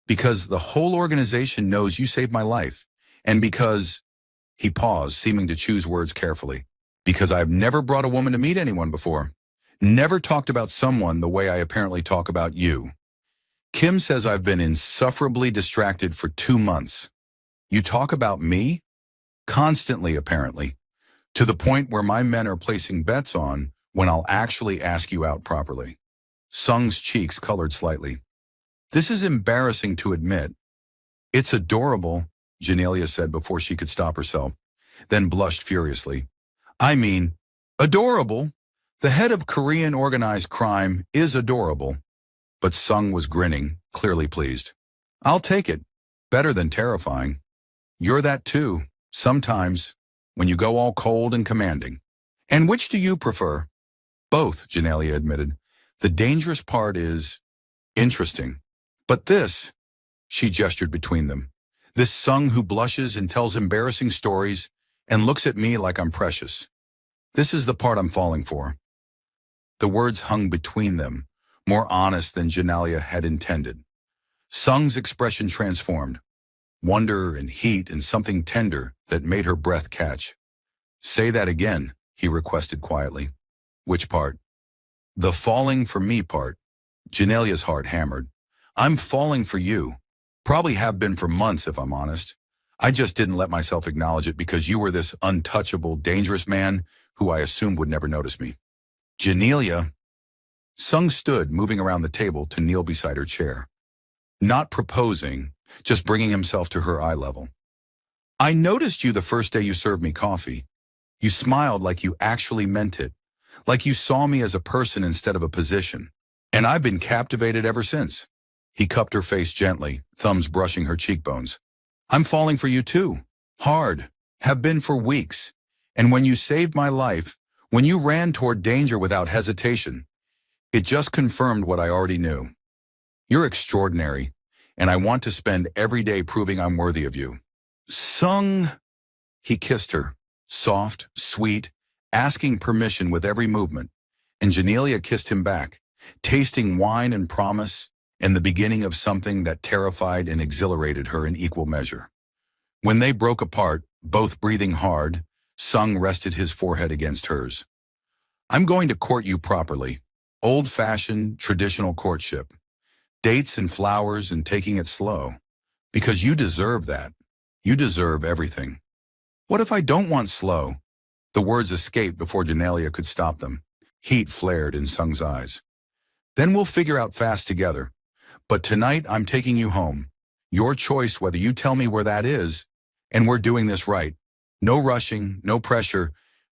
"Because the whole organization knows you saved my life. And because—" He paused, seeming to choose words carefully. "Because I've never brought a woman to meet anyone before. Never talked about someone the way I apparently talk about you. Kim says I've been insufferably distracted for 2 months. You talk about me? Constantly, apparently. To the point where my men are placing bets on when I'll actually ask you out properly." Sung's cheeks colored slightly. "This is embarrassing to admit." "It's adorable," Janelia said before she could stop herself, then blushed furiously. "I mean, adorable. The head of Korean organized crime is adorable." But Sung was grinning, clearly pleased. "I'll take it. Better than terrifying. You're that too, sometimes, when you go all cold and commanding." "And which do you prefer?" "Both," Janelia admitted. "The dangerous part is interesting. But this," she gestured between them, "this Sung who blushes and tells embarrassing stories and looks at me like I'm precious. This is the part I'm falling for." The words hung between them, more honest than Janelia had intended. Sung's expression transformed, wonder and heat and something tender that made her breath catch. "Say that again," he requested quietly. "Which part?" "The falling for me part." Janelia's heart hammered. "I'm falling for you. Probably have been for months, if I'm honest. I just didn't let myself acknowledge it because you were this untouchable, dangerous man who I assumed would never notice me." "Janelia." Sung stood, moving around the table to kneel beside her chair. Not proposing, just bringing himself to her eye level. "I noticed you the first day you served me coffee. You smiled like you actually meant it, like you saw me as a person instead of a position. And I've been captivated ever since." He cupped her face gently, thumbs brushing her cheekbones. "I'm falling for you too. Hard. Have been for weeks. And when you saved my life, when you ran toward danger without hesitation, it just confirmed what I already knew. You're extraordinary, and I want to spend every day proving I'm worthy of you." "Sung." He kissed her, soft, sweet, asking permission with every movement, and Janelia kissed him back, tasting wine and promise, and the beginning of something that terrified and exhilarated her in equal measure. When they broke apart, both breathing hard, Sung rested his forehead against hers. "I'm going to court you properly. Old-fashioned, traditional courtship. Dates and flowers and taking it slow. Because you deserve that. You deserve everything." "What if I don't want slow?" The words escaped before Janelia could stop them. Heat flared in Sung's eyes. "Then we'll figure out fast together. But tonight I'm taking you home. Your choice whether you tell me where that is, and we're doing this right. No rushing, no pressure,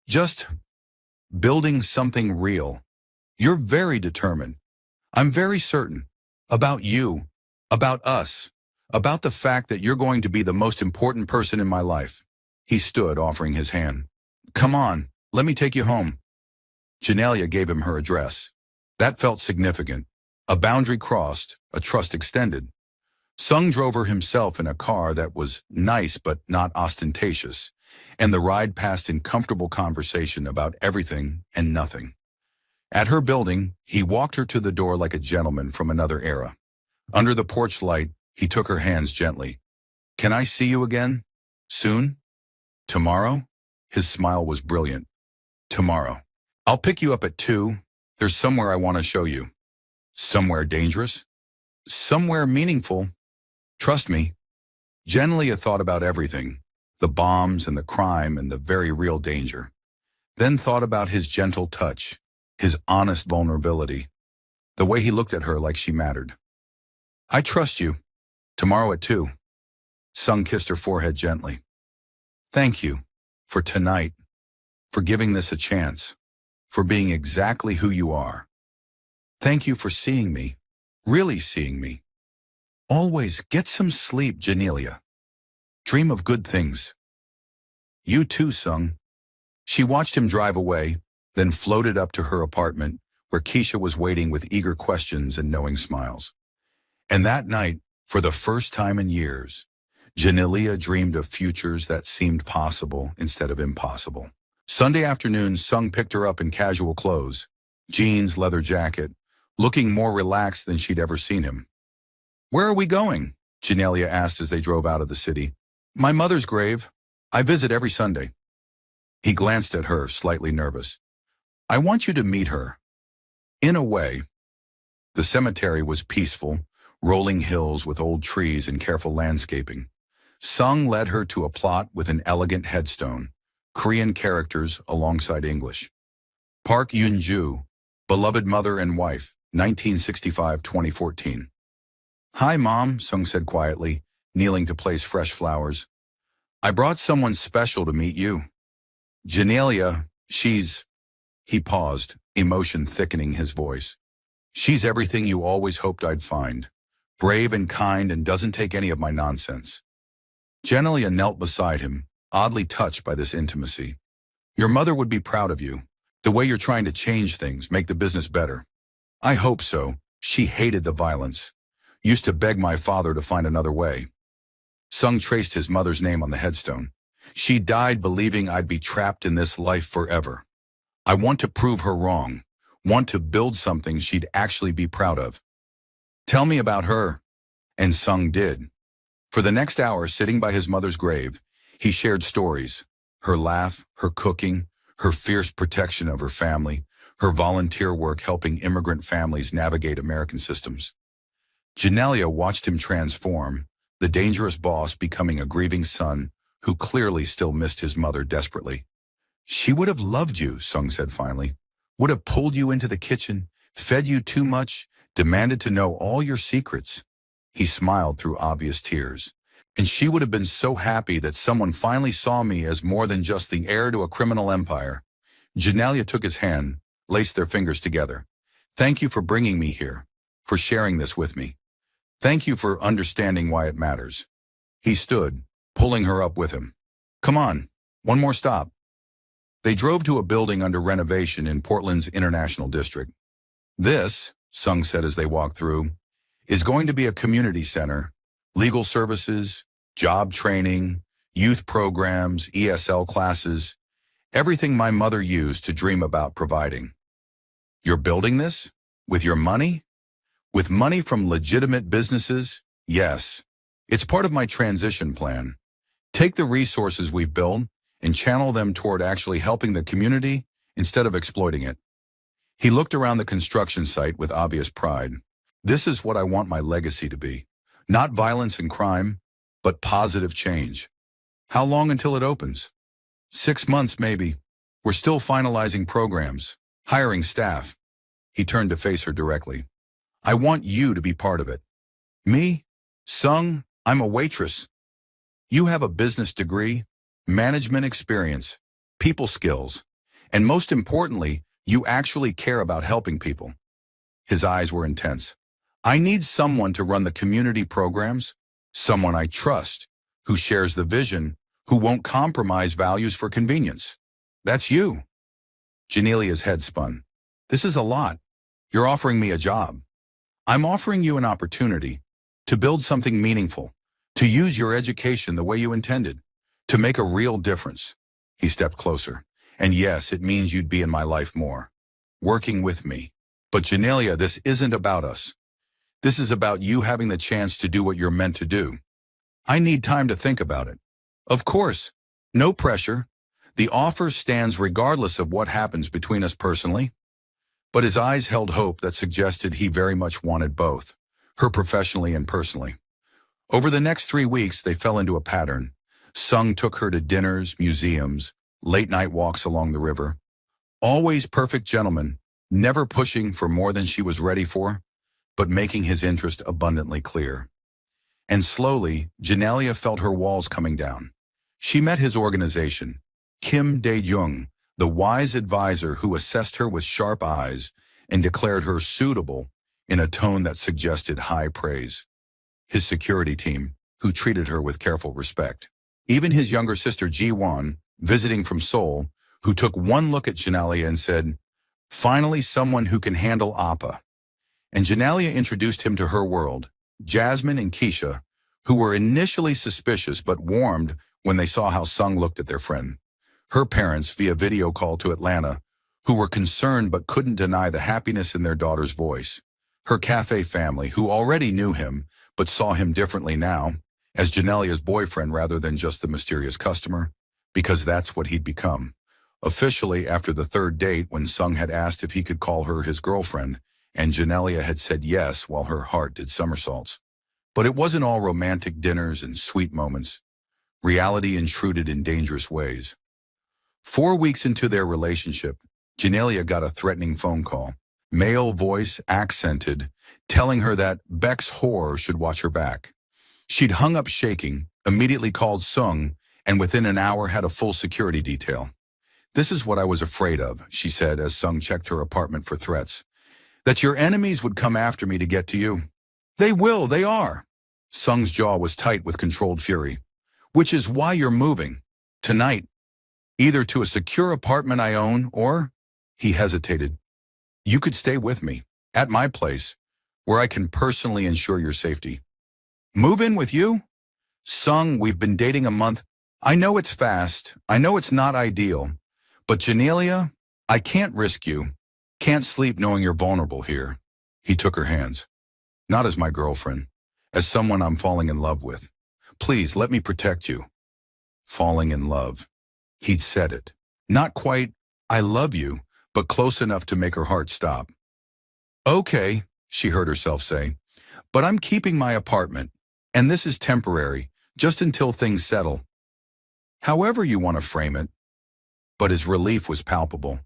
just building something real. You're very determined. I'm very certain. About you, about us, about the fact that you're going to be the most important person in my life." He stood, offering his hand. "Come on, let me take you home." Janelia gave him her address. That felt significant. A boundary crossed, a trust extended. Sung drove her himself in a car that was nice but not ostentatious, and the ride passed in comfortable conversation about everything and nothing. At her building, he walked her to the door like a gentleman from another era. Under the porch light, he took her hands gently. "Can I see you again? Soon? Tomorrow?" His smile was brilliant. "Tomorrow. I'll pick you up at 2. There's somewhere I want to show you." "Somewhere dangerous?" "Somewhere meaningful. Trust me." Genelia thought about everything, the bombs and the crime and the very real danger. Then thought about his gentle touch, his honest vulnerability, the way he looked at her like she mattered. I trust you. Tomorrow at 2. Sung kissed her forehead gently. Thank you. For tonight. For giving this a chance. For being exactly who you are. Thank you for seeing me. Really seeing me. Always get some sleep, Genelia. Dream of good things. You too, Sung. She watched him drive away, then floated up to her apartment, where Keisha was waiting with eager questions and knowing smiles. And that night, for the first time in years, Genelia dreamed of futures that seemed possible instead of impossible. Sunday afternoon, Sung picked her up in casual clothes, jeans, leather jacket, looking more relaxed than she'd ever seen him. Where are we going? Genelia asked as they drove out of the city. My mother's grave. I visit every Sunday. He glanced at her, slightly nervous. I want you to meet her. In a way. The cemetery was peaceful, rolling hills with old trees and careful landscaping. Sung led her to a plot with an elegant headstone, Korean characters alongside English. Park Yoon-ju, beloved mother and wife, 1965-2014. Hi, Mom, Sung said quietly, kneeling to place fresh flowers. I brought someone special to meet you. Genelia, she's... He paused, emotion thickening his voice. She's everything you always hoped I'd find. Brave and kind and doesn't take any of my nonsense. Genelia knelt beside him, oddly touched by this intimacy. Your mother would be proud of you. The way you're trying to change things, make the business better. I hope so. She hated the violence. Used to beg my father to find another way. Sung traced his mother's name on the headstone. She died believing I'd be trapped in this life forever. I want to prove her wrong. Want to build something she'd actually be proud of. Tell me about her. And Sung did. For the next hour, sitting by his mother's grave, he shared stories. Her laugh, her cooking, her fierce protection of her family, her volunteer work helping immigrant families navigate American systems. Genelia watched him transform, the dangerous boss becoming a grieving son who clearly still missed his mother desperately. She would have loved you, Sung said finally. Would have pulled you into the kitchen, fed you too much, demanded to know all your secrets. He smiled through obvious tears. And she would have been so happy that someone finally saw me as more than just the heir to a criminal empire. Genelia took his hand, laced their fingers together. Thank you for bringing me here, for sharing this with me. Thank you for understanding why it matters. He stood, pulling her up with him. Come on, one more stop. They drove to a building under renovation in Portland's International District. This, Sung said as they walked through, is going to be a community center, legal services, job training, youth programs, ESL classes, everything my mother used to dream about providing. You're building this? With your money? With money from legitimate businesses? Yes. It's part of my transition plan. Take the resources we've built and channel them toward actually helping the community instead of exploiting it. He looked around the construction site with obvious pride. This is what I want my legacy to be. Not violence and crime, but positive change. How long until it opens? 6 months, maybe. We're still finalizing programs, hiring staff. He turned to face her directly. I want you to be part of it. Me? Sung, I'm a waitress. You have a business degree, management experience, people skills, and most importantly, you actually care about helping people. His eyes were intense. I need someone to run the community programs, someone I trust, who shares the vision, who won't compromise values for convenience. That's you. Genelia's head spun. This is a lot. You're offering me a job. I'm offering you an opportunity to build something meaningful, to use your education the way you intended, to make a real difference. He stepped closer. And yes, it means you'd be in my life more, working with me. But Genelia, this isn't about us. This is about you having the chance to do what you're meant to do. I need time to think about it. Of course, no pressure. The offer stands regardless of what happens between us personally. But his eyes held hope that suggested he very much wanted both, her professionally and personally. Over the next 3 weeks, they fell into a pattern. Sung took her to dinners, museums, late-night walks along the river. Always perfect gentleman, never pushing for more than she was ready for, but making his interest abundantly clear. And slowly, Janelia felt her walls coming down. She met his organization, Kim Dae-jung, the wise advisor who assessed her with sharp eyes and declared her suitable in a tone that suggested high praise. His security team, who treated her with careful respect. Even his younger sister Ji-won, visiting from Seoul, who took one look at Janelia and said, "Finally someone who can handle Appa." And Janelia introduced him to her world, Jasmine and Keisha, who were initially suspicious but warmed when they saw how Sung looked at their friend. Her parents, via video call to Atlanta, who were concerned but couldn't deny the happiness in their daughter's voice. Her cafe family, who already knew him, but saw him differently now, as Janelia's boyfriend rather than just the mysterious customer, because that's what he'd become. Officially, after the third date, when Sung had asked if he could call her his girlfriend, and Janelia had said yes while her heart did somersaults. But it wasn't all romantic dinners and sweet moments. Reality intruded in dangerous ways. 4 weeks into their relationship, Janelia got a threatening phone call, male voice accented, telling her that Beck's whore should watch her back. She'd hung up shaking, immediately called Sung, and within an hour had a full security detail. "This is what I was afraid of," she said as Sung checked her apartment for threats. "That your enemies would come after me to get to you." "They will, they are." Sung's jaw was tight with controlled fury. "Which is why you're moving. Tonight. Either to a secure apartment I own or," he hesitated, "you could stay with me, at my place, where I can personally ensure your safety." "Move in with you?" "Sung, we've been dating a month. I know it's fast. I know it's not ideal. But Janelia, I can't risk you. Can't sleep knowing you're vulnerable here." He took her hands. "Not as my girlfriend. As someone I'm falling in love with. Please, let me protect you." Falling in love. He'd said it. Not quite, "I love you," but close enough to make her heart stop. "Okay," she heard herself say, "but I'm keeping my apartment, and this is temporary, just until things settle. However you want to frame it." But his relief was palpable.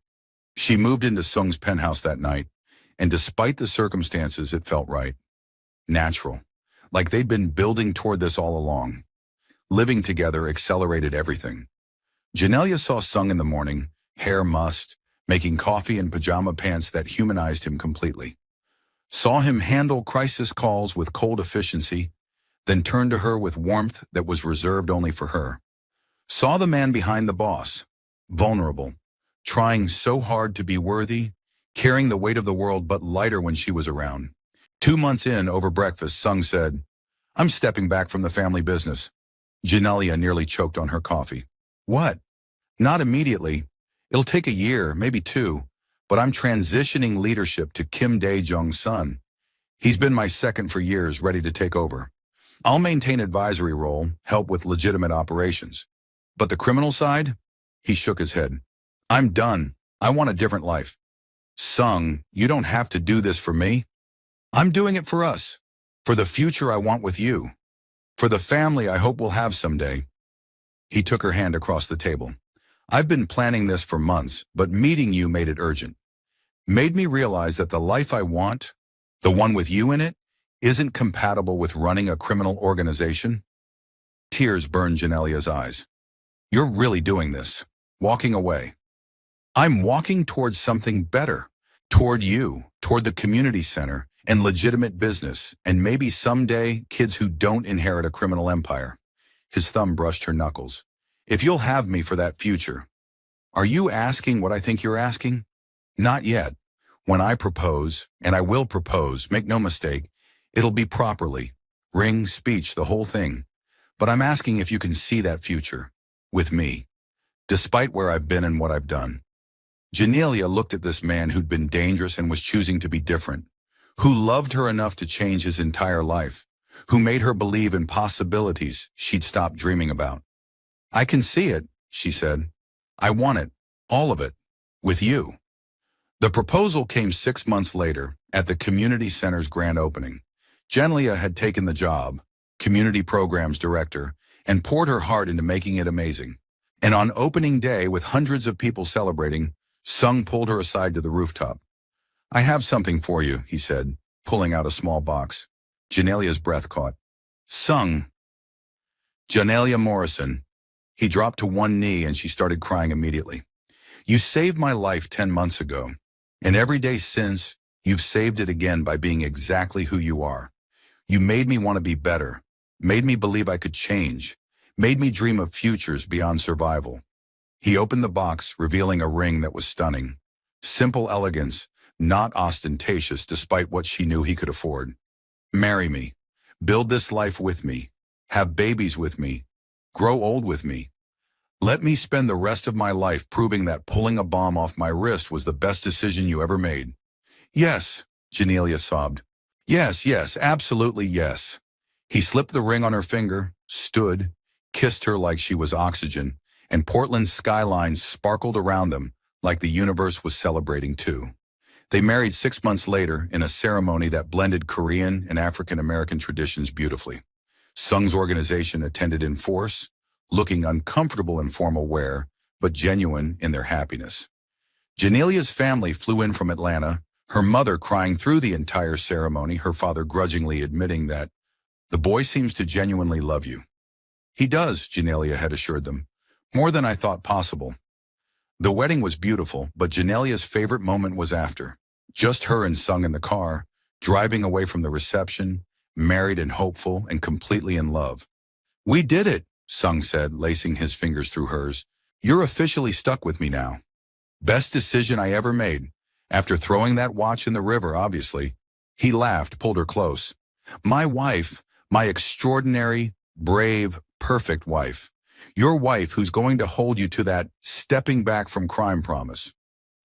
She moved into Sung's penthouse that night, and despite the circumstances, it felt right. Natural. Like they'd been building toward this all along. Living together accelerated everything. Janelia saw Sung in the morning, hair mussed, making coffee in pajama pants that humanized him completely. Saw him handle crisis calls with cold efficiency, then turned to her with warmth that was reserved only for her. Saw the man behind the boss, vulnerable, trying so hard to be worthy, carrying the weight of the world but lighter when she was around. 2 months in, over breakfast, Sung said, "I'm stepping back from the family business." Janelia nearly choked on her coffee. "What?" "Not immediately. It'll take a year, maybe 2, but I'm transitioning leadership to Kim Dae-jung's son. He's been my second for years, ready to take over. I'll maintain advisory role, help with legitimate operations. But the criminal side?" He shook his head. "I'm done. I want a different life." "Sung, you don't have to do this for me. I'm doing it for us. For the future I want with you. For the family I hope we'll have someday." He took her hand across the table. "I've been planning this for months, but meeting you made it urgent. Made me realize that the life I want, the one with you in it, isn't compatible with running a criminal organization." Tears burned Janelia's eyes. "You're really doing this. Walking away." "I'm walking towards something better. Toward you, toward the community center, and legitimate business, and maybe someday kids who don't inherit a criminal empire." His thumb brushed her knuckles. "If you'll have me for that future." "Are you asking what I think you're asking?" "Not yet. When I propose, and I will propose, make no mistake, it'll be properly. Ring, speech, the whole thing. But I'm asking if you can see that future. With me. Despite where I've been and what I've done." Janelia looked at this man who'd been dangerous and was choosing to be different, who loved her enough to change his entire life, who made her believe in possibilities she'd stopped dreaming about. "I can see it," she said. "I want it, all of it, with you." The proposal came 6 months later, at the community center's grand opening. Janelia had taken the job, community programs director, and poured her heart into making it amazing. And on opening day, with hundreds of people celebrating, Sung pulled her aside to the rooftop. "I have something for you," he said, pulling out a small box. Janelia's breath caught. "Sung." Janelia Morrison. He dropped to one knee and she started crying immediately. "You saved my life 10 months ago, and every day since, you've saved it again by being exactly who you are. You made me want to be better, made me believe I could change, made me dream of futures beyond survival." He opened the box, revealing a ring that was stunning. Simple elegance, not ostentatious despite what she knew he could afford. "Marry me. Build this life with me. Have babies with me. Grow old with me. Let me spend the rest of my life proving that pulling a bomb off my wrist was the best decision you ever made." "Yes," Janelia sobbed. "Yes, yes, absolutely yes." He slipped the ring on her finger, stood, kissed her like she was oxygen, and Portland's skyline sparkled around them like the universe was celebrating too. They married 6 months later in a ceremony that blended Korean and African American traditions beautifully. Sung's organization attended in force, looking uncomfortable in formal wear, but genuine in their happiness. Janelia's family flew in from Atlanta, her mother crying through the entire ceremony, her father grudgingly admitting that, "The boy seems to genuinely love you." "He does," Janelia had assured them. "More than I thought possible." The wedding was beautiful, but Janelia's favorite moment was after. Just her and Sung in the car, driving away from the reception, married and hopeful and completely in love. "We did it," Sung said, lacing his fingers through hers. "You're officially stuck with me now. Best decision I ever made. After throwing that watch in the river, obviously." He laughed, pulled her close. "My wife, my extraordinary, brave, perfect wife. Your wife who's going to hold you to that stepping back from crime promise."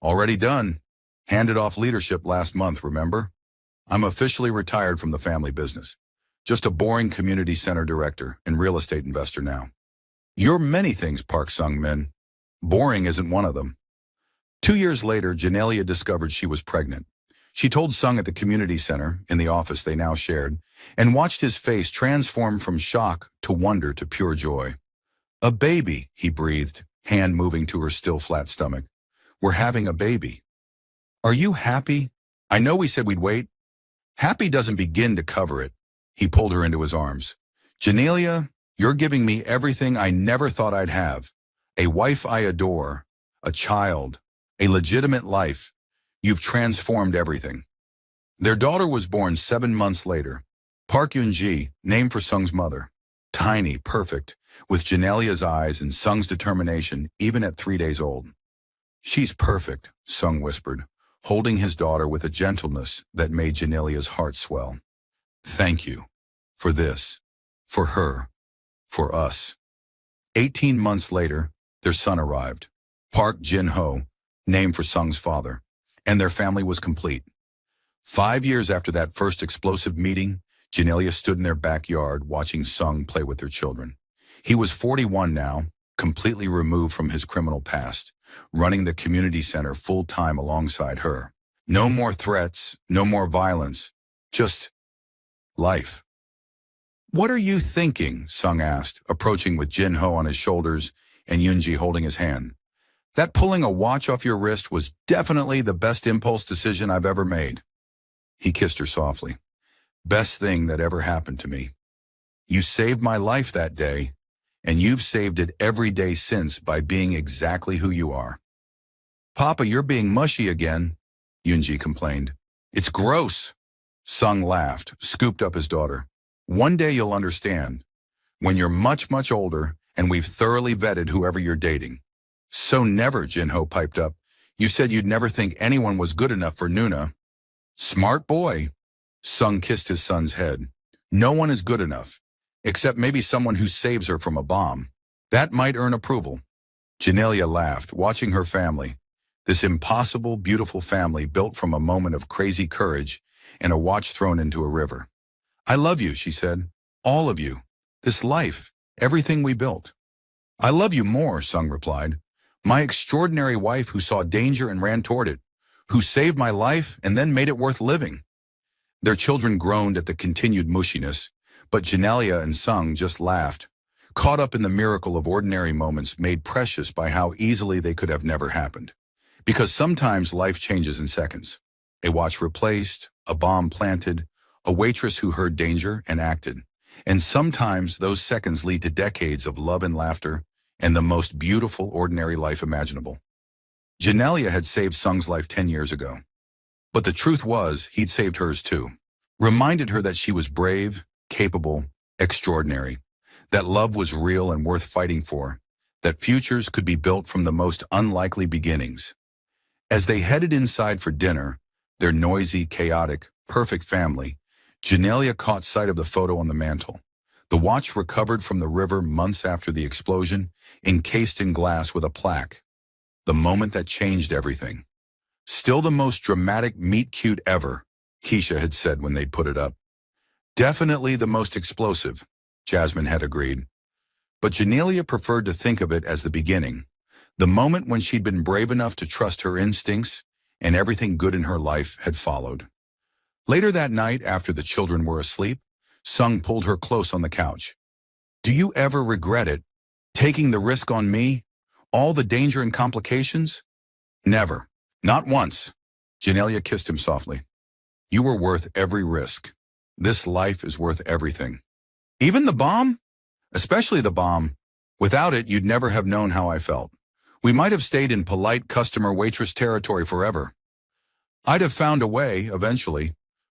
"Already done. Handed off leadership last month, remember? I'm officially retired from the family business. Just a boring community center director and real estate investor now." "You're many things, Park Sung-min. Boring isn't one of them." 2 years later, Janelia discovered she was pregnant. She told Sung at the community center, in the office they now shared, and watched his face transform from shock to wonder to pure joy. "A baby," he breathed, hand moving to her still flat stomach. "We're having a baby." "Are you happy? I know we said we'd wait." "Happy doesn't begin to cover it." He pulled her into his arms. "Janelia, you're giving me everything I never thought I'd have. A wife I adore, a child, a legitimate life. You've transformed everything." Their daughter was born 7 months later. Park Yoon-ji, named for Sung's mother. Tiny, perfect, with Janelia's eyes and Sung's determination even at 3 days old. "She's perfect," Sung whispered, holding his daughter with a gentleness that made Janelia's heart swell. "Thank you. For this. For her. For us." 18 months later, their son arrived. Park Jin-ho, named for Sung's father, and their family was complete. 5 years after that first explosive meeting, Janelia stood in their backyard watching Sung play with their children. He was 41 now, completely removed from his criminal past, running the community center full-time alongside her. No more threats, no more violence, just life. "What are you thinking?" Sung asked, approaching with Jin-ho on his shoulders and Yoon-ji holding his hand. "That pulling a watch off your wrist was definitely the best impulse decision I've ever made." He kissed her softly. "Best thing that ever happened to me. You saved my life that day, and you've saved it every day since by being exactly who you are." "Papa, you're being mushy again," Yoon-ji complained. "It's gross." Sung laughed, scooped up his daughter. "One day you'll understand. When you're much, much older, and we've thoroughly vetted whoever you're dating." "So never," Jin-ho piped up. "You said you'd never think anyone was good enough for Nuna." "Smart boy." Sung kissed his son's head. "No one is good enough, except maybe someone who saves her from a bomb. That might earn approval." Janelia laughed, watching her family, this impossible, beautiful family built from a moment of crazy courage and a watch thrown into a river. "I love you," she said. "All of you. This life. Everything we built." "I love you more," Sung replied. "My extraordinary wife who saw danger and ran toward it, who saved my life and then made it worth living." Their children groaned at the continued mushiness, But Janelia and Sung just laughed, caught up in the miracle of ordinary moments made precious by how easily they could have never happened. Because sometimes life changes in seconds. A watch replaced, a bomb planted, a waitress who heard danger and acted. And sometimes those seconds lead to decades of love and laughter and the most beautiful ordinary life imaginable. Janelia had saved Sung's life 10 years ago. But the truth was, he'd saved hers too. Reminded her that she was brave, capable, extraordinary. That love was real and worth fighting for. That futures could be built from the most unlikely beginnings. As they headed inside for dinner, their noisy, chaotic, perfect family, Janelia caught sight of the photo on the mantel. The watch recovered from the river months after the explosion, encased in glass with a plaque. The moment that changed everything. Still the most dramatic meet-cute ever, Keisha had said when they'd put it up. Definitely the most explosive, Jasmine had agreed. But Janelia preferred to think of it as the beginning, the moment when she'd been brave enough to trust her instincts and everything good in her life had followed. Later that night, after the children were asleep, Sung pulled her close on the couch. "Do you ever regret it? Taking the risk on me? All the danger and complications?" "Never. Not once." Janelia kissed him softly. "You were worth every risk. This life is worth everything. Even the bomb? Especially the bomb. Without it, you'd never have known how I felt. We might have stayed in polite customer waitress territory forever. I'd have found a way, eventually.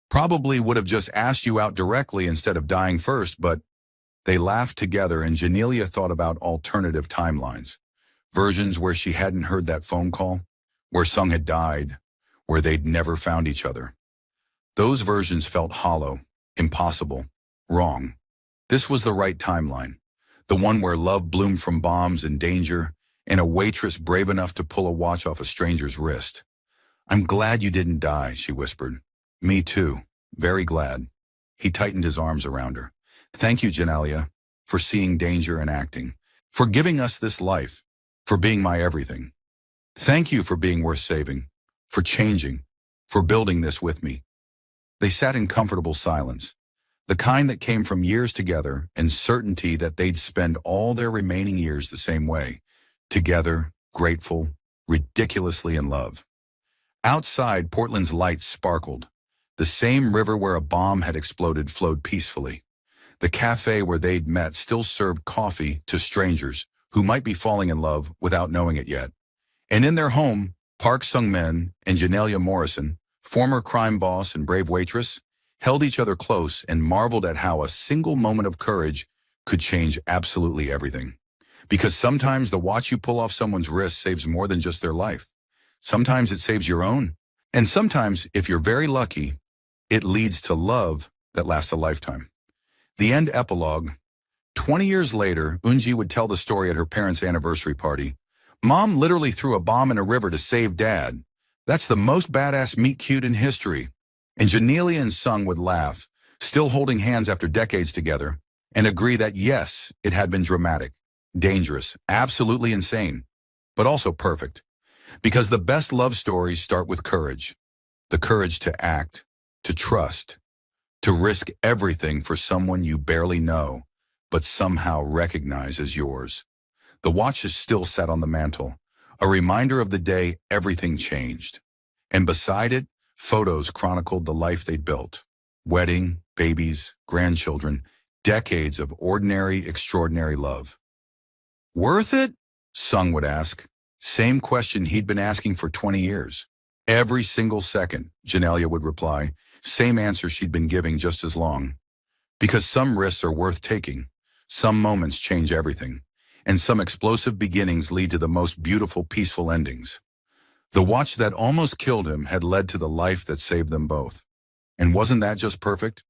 Probably would have just asked you out directly instead of dying first, but..." They laughed together, and Janelia thought about alternative timelines. Versions where she hadn't heard that phone call, where Sung had died, where they'd never found each other. Those versions felt hollow, impossible, wrong. This was the right timeline, the one where love bloomed from bombs and danger, and a waitress brave enough to pull a watch off a stranger's wrist. "I'm glad you didn't die," she whispered. "Me too. Very glad." He tightened his arms around her. "Thank you, Janelia, for seeing danger and acting, for giving us this life, for being my everything. Thank you for being worth saving, for changing, for building this with me." They sat in comfortable silence, the kind that came from years together and certainty that they'd spend all their remaining years the same way, together, grateful, ridiculously in love. Outside, Portland's lights sparkled. The same river where a bomb had exploded flowed peacefully. The cafe where they'd met still served coffee to strangers who might be falling in love without knowing it yet. And in their home, Park Sung-min and Janelia Morrison, former crime boss and brave waitress, held each other close and marveled at how a single moment of courage could change absolutely everything. Because sometimes the watch you pull off someone's wrist saves more than just their life. Sometimes it saves your own. And sometimes, if you're very lucky, it leads to love that lasts a lifetime. The end epilogue. 20 years later, Eunji would tell the story at her parents' anniversary party. "Mom literally threw a bomb in a river to save Dad. That's the most badass meet-cute in history." And Janelia and Sung would laugh, still holding hands after decades together, and agree that yes, it had been dramatic, dangerous, absolutely insane, but also perfect. Because the best love stories start with courage. The courage to act, to trust, to risk everything for someone you barely know, but somehow recognize as yours. The watches still sat on the mantel, a reminder of the day everything changed. And beside it, photos chronicled the life they'd built. Wedding, babies, grandchildren, decades of ordinary, extraordinary love. "Worth it?" Sung would ask. Same question he'd been asking for 20 years. "Every single second," Janelia would reply. Same answer she'd been giving just as long. Because some risks are worth taking. Some moments change everything. And some explosive beginnings lead to the most beautiful, peaceful endings. The watch that almost killed him had led to the life that saved them both. And wasn't that just perfect?